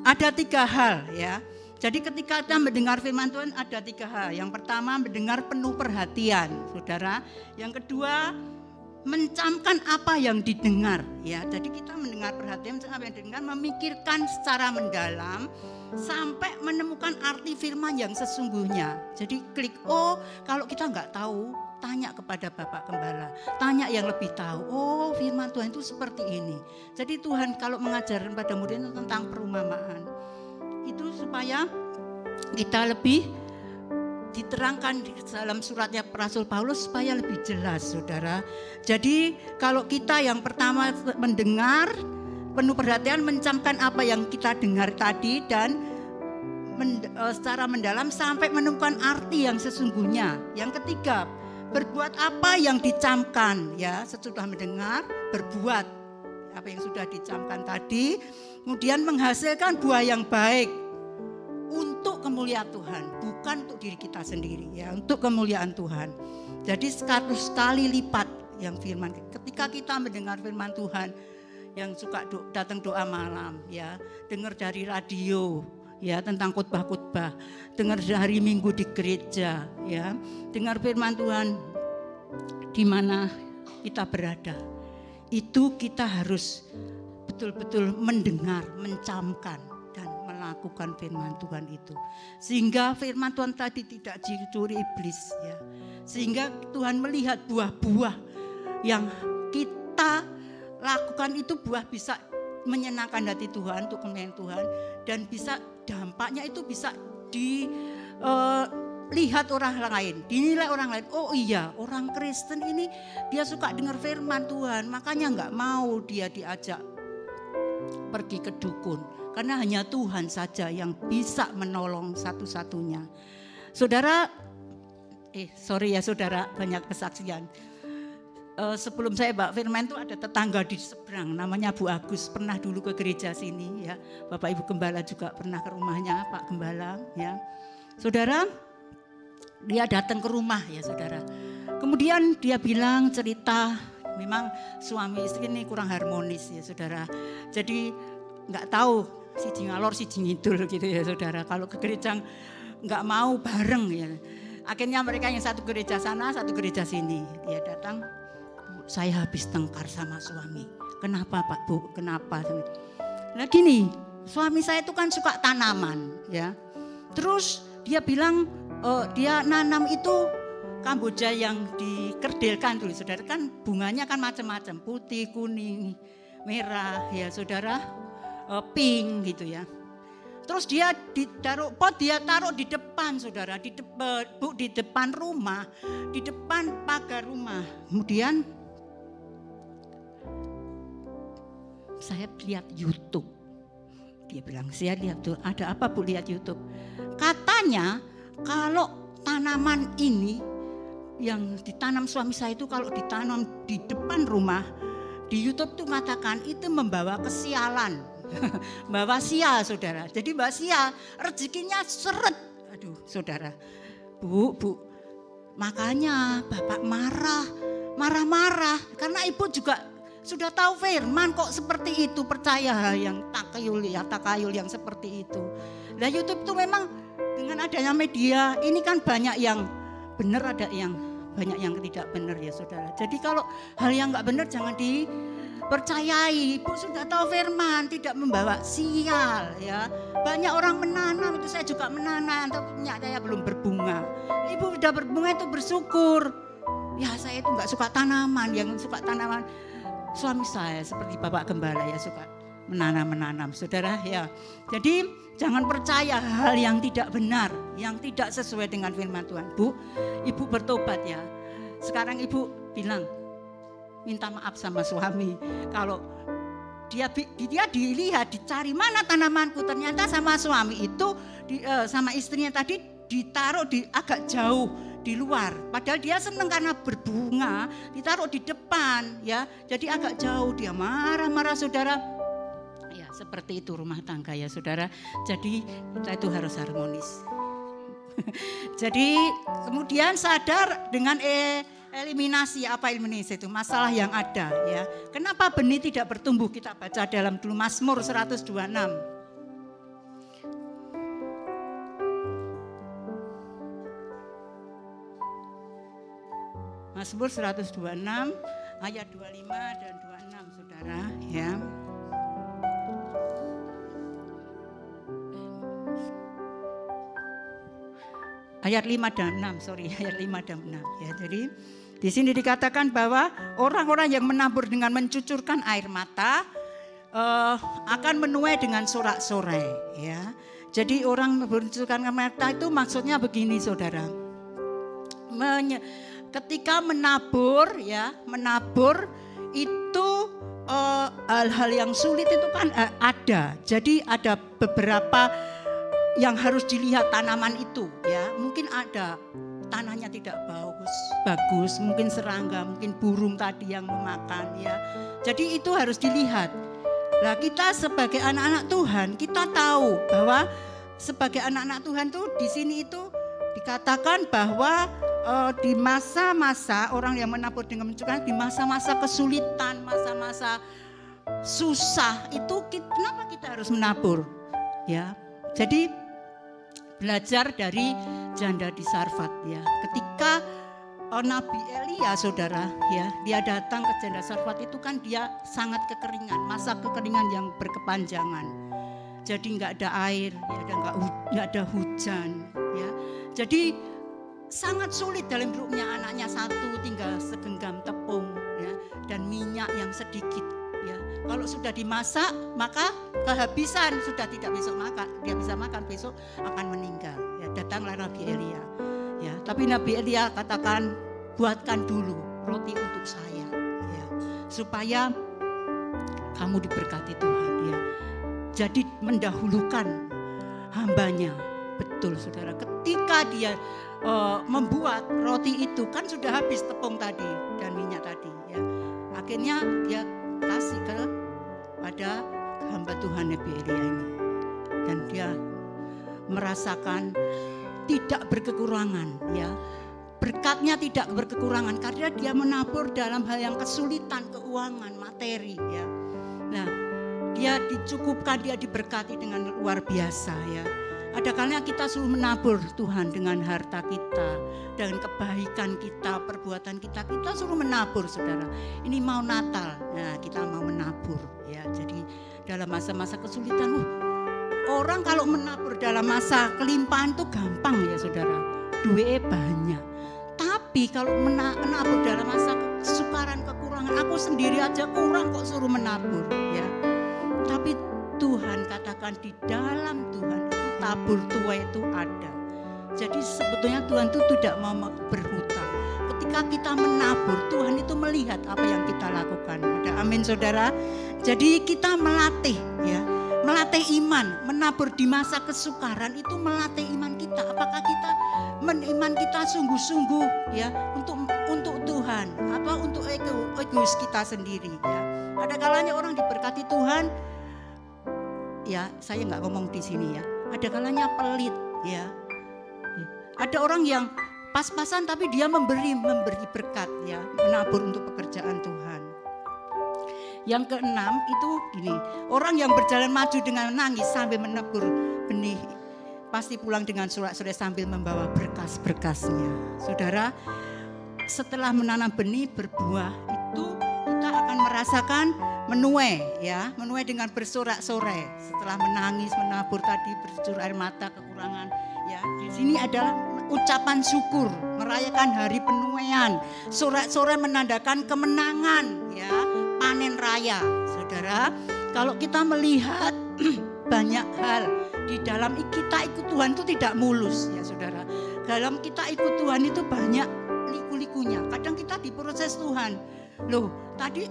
ada 3 hal ya. Jadi ketika kita mendengar firman Tuhan ada 3 hal. Yang pertama mendengar penuh perhatian saudara. Yang kedua mencamkan apa yang didengar ya. Jadi kita mendengar perhatian apa yang didengar, memikirkan secara mendalam sampai menemukan arti firman yang sesungguhnya. Jadi klik kalau kita nggak tahu tanya kepada Bapak Gembala, tanya yang lebih tahu. Oh, firman Tuhan itu seperti ini. Jadi Tuhan kalau mengajarkan pada murid itu tentang perumpamaan, itu supaya kita lebih diterangkan di dalam suratnya Rasul Paulus supaya lebih jelas, saudara. Jadi kalau kita yang pertama mendengar, penuh perhatian, mencamkan apa yang kita dengar tadi dan secara mendalam sampai menemukan arti yang sesungguhnya. Yang ketiga, berbuat apa yang dicamkan, ya, sesudah mendengar, berbuat apa yang sudah dicamkan tadi, kemudian menghasilkan buah yang baik untuk kemuliaan Tuhan, bukan untuk diri kita sendiri, ya, untuk kemuliaan Tuhan. Jadi 100 kali lipat yang firman. Ketika kita mendengar firman Tuhan, yang suka datang doa malam, ya, dengar dari radio, ya, tentang khotbah-khotbah, dengar hari Minggu di gereja, ya, dengar firman Tuhan di mana kita berada. Itu kita harus betul-betul mendengar, mencamkan dan melakukan firman Tuhan itu. Sehingga firman Tuhan tadi tidak dicuri iblis, ya. Sehingga Tuhan melihat buah-buah yang kita lakukan itu buah bisa menyenangkan hati Tuhan, untuk kemuliaan Tuhan, dan bisa dampaknya itu bisa dilihat orang lain, dinilai orang lain. Oh iya, orang Kristen ini dia suka dengar firman Tuhan, makanya nggak mau dia diajak pergi ke dukun, karena hanya Tuhan saja yang bisa menolong satu-satunya. Saudara, sorry ya saudara, banyak kesaksian. Sebelum saya Mbak Firman itu ada tetangga di seberang namanya Bu Agus, pernah dulu ke gereja sini, ya. Bapak Ibu Gembala juga pernah ke rumahnya Pak Gembala, ya. Saudara, dia datang ke rumah, ya saudara. Kemudian dia bilang, cerita, memang suami istri ini kurang harmonis, ya saudara. Jadi nggak tahu siji ngalor siji ngidul gitu, ya saudara. Kalau ke gereja nggak mau bareng, ya. Akhirnya mereka yang satu gereja sana, satu gereja sini. Dia datang, saya habis tengkar sama suami. Kenapa Pak Bu? Kenapa? Nah gini, suami saya itu kan suka tanaman, ya. Terus dia bilang dia nanam itu Kamboja yang dikerdelkan tuh, saudara, kan bunganya kan macam-macam, putih, kuning, merah, ya saudara, pink gitu ya. Terus dia ditaruh pot, dia taruh di depan, saudara, di depan rumah, di depan pagar rumah. Kemudian saya lihat YouTube. Dia bilang, saya lihat tuh, ada apa Bu lihat YouTube? Katanya kalau tanaman ini yang ditanam suami saya itu kalau ditanam di depan rumah, di YouTube tuh mengatakan itu membawa kesialan. Bawa sial, saudara. Jadi Mbak Sia rezekinya seret. Aduh saudara, Bu, makanya Bapak marah-marah karena Ibu juga sudah tahu firman kok seperti itu, percaya yang takayul yang seperti itu. Nah YouTube itu memang dengan adanya media ini kan banyak yang benar, ada yang banyak yang tidak benar, ya saudara. Jadi kalau hal yang nggak benar jangan dipercayai. Ibu sudah tahu firman tidak membawa sial, ya. Banyak orang menanam, itu saya juga menanam, tapi saya belum berbunga. Ibu sudah berbunga itu bersyukur. Ya saya itu nggak suka tanaman, yang suka tanaman suami saya seperti Bapak Gembala, ya suka menanam, saudara, ya. Jadi jangan percaya hal yang tidak benar, yang tidak sesuai dengan firman Tuhan. Bu, Ibu bertobat ya. Sekarang Ibu bilang, minta maaf sama suami. Kalau dia dilihat, dicari mana tanamanku, ternyata sama suami itu, sama istrinya tadi ditaruh di agak jauh di luar. Padahal dia senang karena berbunga, ditaruh di depan, ya. Jadi agak jauh, dia marah-marah, saudara. Ya seperti itu rumah tangga, ya saudara. Jadi kita itu harus harmonis. Jadi kemudian sadar dengan eliminasi, apa eliminasi itu? Masalah yang ada, ya. Kenapa benih tidak bertumbuh? Kita baca dalam dulu Mazmur 126. Mazmur 126 ayat 25 dan 26, saudara, ya. ayat 5 dan 6, ayat 5 dan 6 ya. Jadi di sini dikatakan bahwa orang-orang yang menabur dengan mencucurkan air mata akan menuai dengan sorak-sorai ya. Jadi orang mencucurkan air mata itu maksudnya begini saudara. Ketika menabur ya, menabur itu hal-hal yang sulit itu kan ada. Jadi ada beberapa yang harus dilihat tanaman itu ya. Mungkin ada tanahnya tidak bagus, mungkin serangga, mungkin burung tadi yang memakan ya. Jadi itu harus dilihat. Nah, kita sebagai anak-anak Tuhan, kita tahu bahwa sebagai anak-anak Tuhan tuh di sini itu dikatakan bahwa di masa-masa orang yang menabur dengan mencucurkan, di masa-masa kesulitan, masa-masa susah itu kenapa kita harus menabur? Ya, jadi belajar dari janda di Sarfat ya. Ketika Nabi Elia saudara ya, dia datang ke janda Sarfat itu kan dia sangat kekeringan, masa kekeringan yang berkepanjangan. Jadi nggak ada air, ya, nggak ada hujan ya. Jadi sangat sulit dalam hidupnya, anaknya satu tinggal segenggam tepung ya, dan minyak yang sedikit ya. Kalau sudah dimasak maka kehabisan, sudah tidak besok makan, dia bisa makan besok akan meninggal ya. Datanglah Nabi Elia ya, tapi Nabi Elia katakan buatkan dulu roti untuk saya ya, supaya kamu diberkati Tuhan ya. Jadi mendahulukan hambanya. Betul saudara, ketika dia membuat roti itu kan sudah habis tepung tadi dan minyak tadi ya. Akhirnya dia kasih kepada hamba Tuhan Nabi Elia ini. Dan dia merasakan tidak berkekurangan ya. Berkatnya tidak berkekurangan karena dia menabur dalam hal yang kesulitan, keuangan, materi ya. Nah, dia dicukupkan, dia diberkati dengan luar biasa ya. Ada kalanya kita suruh menabur Tuhan dengan harta kita, dengan kebaikan kita, perbuatan kita suruh menabur saudara. Ini mau Natal, nah kita mau menabur ya. Jadi dalam masa-masa kesulitan, orang kalau menabur dalam masa kelimpahan itu gampang ya saudara, duitnya banyak. Tapi kalau menabur dalam masa kesukaran, kekurangan, aku sendiri aja kurang kok suruh menabur ya. Tapi Tuhan katakan di dalam Tuhan itu tabur tuai itu ada. Jadi sebetulnya Tuhan itu tidak mau berhutang. Ketika kita menabur, Tuhan itu melihat apa yang kita lakukan. Ada amin saudara. Jadi kita melatih ya, melatih iman. Menabur di masa kesukaran itu melatih iman kita. Apakah kita iman kita sungguh-sungguh ya untuk Tuhan, apa untuk egois kita sendiri ya. Ada kalanya orang diberkati Tuhan. Ya, saya nggak ngomong di sini ya. Ada kalanya pelit ya. Ada orang yang pas-pasan tapi dia memberi berkat ya, menabur untuk pekerjaan Tuhan. Yang keenam itu gini, orang yang berjalan maju dengan menangis sambil menabur benih pasti pulang dengan sorak-sorai sambil membawa berkas-berkasnya. Saudara, setelah menanam benih berbuah itu kita akan merasakan menuai ya, menuai dengan bersorak-sorai. Setelah menangis, menabur tadi, bercurah air mata, kekurangan ya. Di sini adalah ucapan syukur, merayakan hari penuaian. Sorak-sorai menandakan kemenangan ya, panen raya. Saudara, kalau kita melihat banyak hal di dalam kita ikut Tuhan itu tidak mulus ya saudara. Dalam kita ikut Tuhan itu banyak liku-likunya. Kadang kita diproses Tuhan. Loh, tadi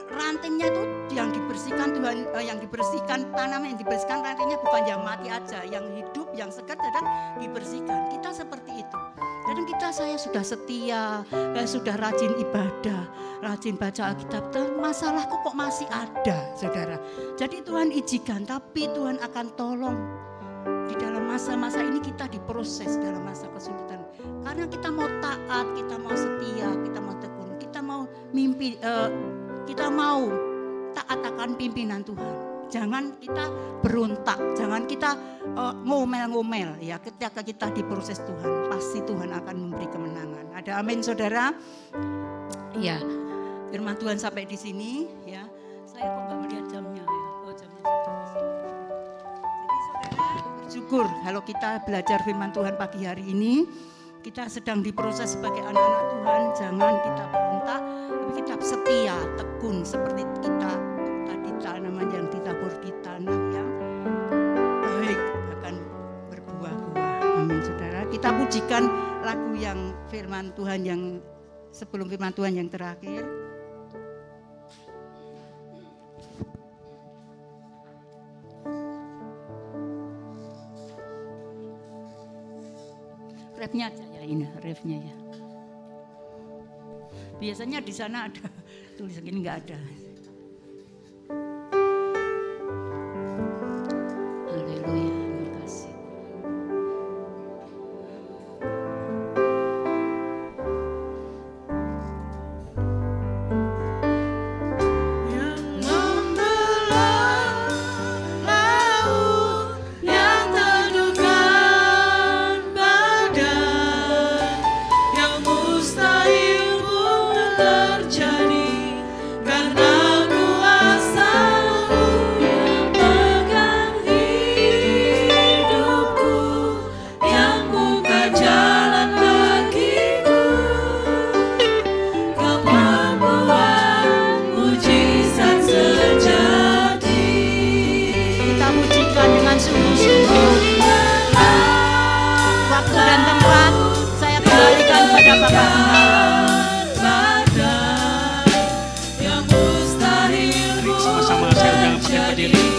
rantingnya itu yang dibersihkan Tuhan, yang dibersihkan tanaman, yang dibersihkan rantingnya bukan yang mati aja, yang hidup, yang segar kadang dibersihkan. Kita seperti itu. Kadang saya sudah setia, sudah rajin ibadah, rajin baca Alkitab, masalah kok masih ada, saudara. Jadi Tuhan izinkan, tapi Tuhan akan tolong. Di dalam masa-masa ini kita diproses dalam masa kesulitan. Karena kita mau taat, kita mau setia, kita mau tekun, kita mau mimpi. Kita mau taat akan pimpinan Tuhan. Jangan kita berontak, jangan kita ngomel-ngomel ya. Ketika kita diproses Tuhan, pasti Tuhan akan memberi kemenangan. Ada amin saudara? Ya, firman Tuhan sampai di sini ya. Saya kok nggak melihat jamnya ya. Oh, jamnya sudah. Jadi saudara, syukur kalau kita belajar firman Tuhan pagi hari ini. Kita sedang diproses sebagai anak-anak Tuhan. Jangan kita berontak, tapi kita setia, tekun seperti kita tadi tanaman yang ditabur di tanah yang baik akan berbuah-buah. Amin, saudara. Kita pujikan lagu yang firman Tuhan yang sebelum firman Tuhan yang terakhir. Refnya aja ya, ini refnya ya. Biasanya di sana ada tulisan, ini enggak ada. Haleluya, terima kasih. Yang membelah laut, yang teduhkan badan, yang mustahil pun terjadi karena kuasa-Mu yang pegang hidupku, yang buka jalan bagiku. Kau membuat mujizat sejati. Kita pujikan dengan sungguh-sungguh. Waktu dan tempat saya kembalikan pada Bapak Gembala. Yang mustahil Mari sama-sama saya undang pakai berdiri.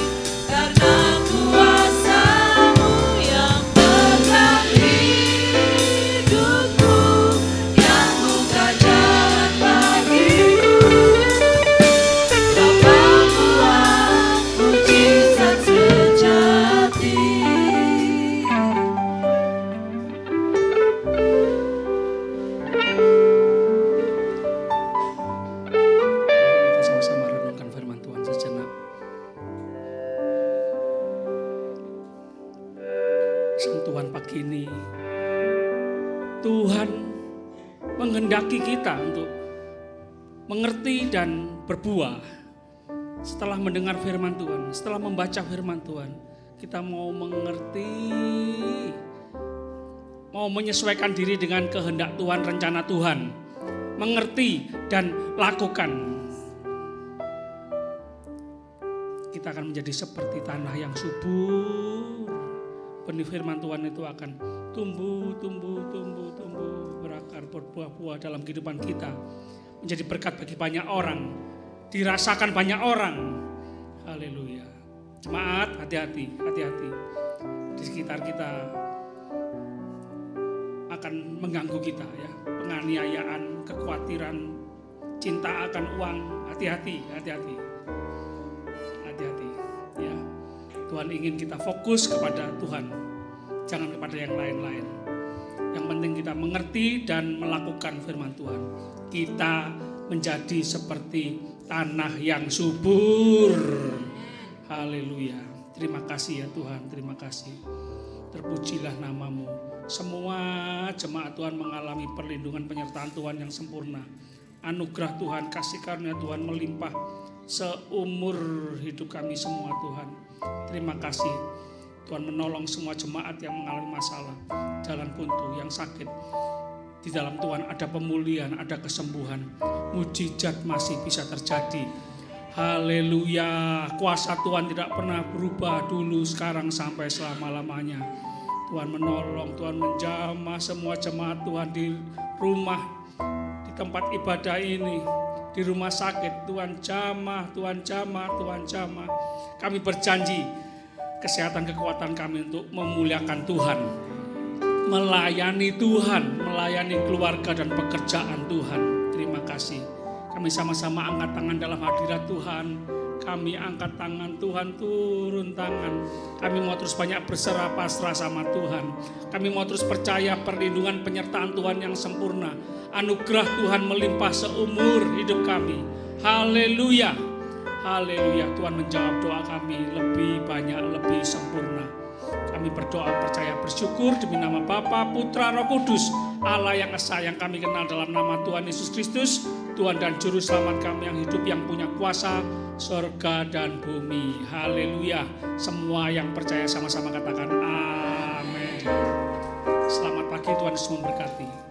karena kuasa-Mu yang pegang hidupku, yang buka jalan bagiku. Kau membuat mujizat sejati. Kita sama-sama renungkan firman Tuhan sejenak. Sentuhan pagi ini, Tuhan menghendaki kita untuk mengerti dan berbuah. Setelah mendengar firman Tuhan, setelah membaca firman Tuhan, kita mau mengerti, mau menyesuaikan diri dengan kehendak Tuhan, rencana Tuhan, mengerti dan lakukan. Kita akan menjadi seperti tanah yang subur. Benih firman Tuhan itu akan tumbuh, berakar, berbuah-buah dalam kehidupan kita. Menjadi berkat bagi banyak orang, dirasakan banyak orang. Haleluya. Jemaat, hati-hati. Di sekitar kita akan mengganggu kita ya. Penganiayaan, kekhawatiran, cinta akan uang. Hati-hati. Ya. Tuhan ingin kita fokus kepada Tuhan, jangan kepada yang lain-lain. Yang penting kita mengerti dan melakukan firman Tuhan. Kita menjadi seperti tanah yang subur. Haleluya. Terima kasih ya Tuhan, terima kasih. Terpujilah nama-Mu. Semua jemaat Tuhan mengalami perlindungan penyertaan Tuhan yang sempurna. Anugerah Tuhan, kasih karunia Tuhan melimpah seumur hidup kami semua Tuhan. Terima kasih Tuhan menolong semua jemaat yang mengalami masalah, jalan buntu, yang sakit. Di dalam Tuhan ada pemulihan, ada kesembuhan. Mujizat masih bisa terjadi. Haleluya. Kuasa Tuhan tidak pernah berubah dulu, sekarang, sampai selama-lamanya. Tuhan menolong, Tuhan menjamah semua jemaat Tuhan di rumah, di tempat ibadah ini, di rumah sakit. Tuhan jamah. Kami berjanji kesehatan kekuatan kami untuk memuliakan Tuhan, melayani Tuhan, melayani keluarga dan pekerjaan Tuhan. Terima kasih. Kami sama-sama angkat tangan dalam hadirat Tuhan. Kami angkat tangan, Tuhan turun tangan. Kami mau terus banyak berserah pasrah sama Tuhan. Kami mau terus percaya perlindungan penyertaan Tuhan yang sempurna. Anugerah Tuhan melimpah seumur hidup kami. Haleluya. Haleluya. Tuhan menjawab doa kami lebih banyak, lebih sempurna. Kami berdoa, percaya, bersyukur demi nama Bapa, Putra, Roh Kudus, Allah yang esa yang kami kenal dalam nama Tuhan Yesus Kristus, Tuhan dan Juru Selamat kami yang hidup, yang punya kuasa surga dan bumi. Haleluya. Semua yang percaya sama-sama katakan amin. Selamat pagi, Tuhan Yesus memberkati.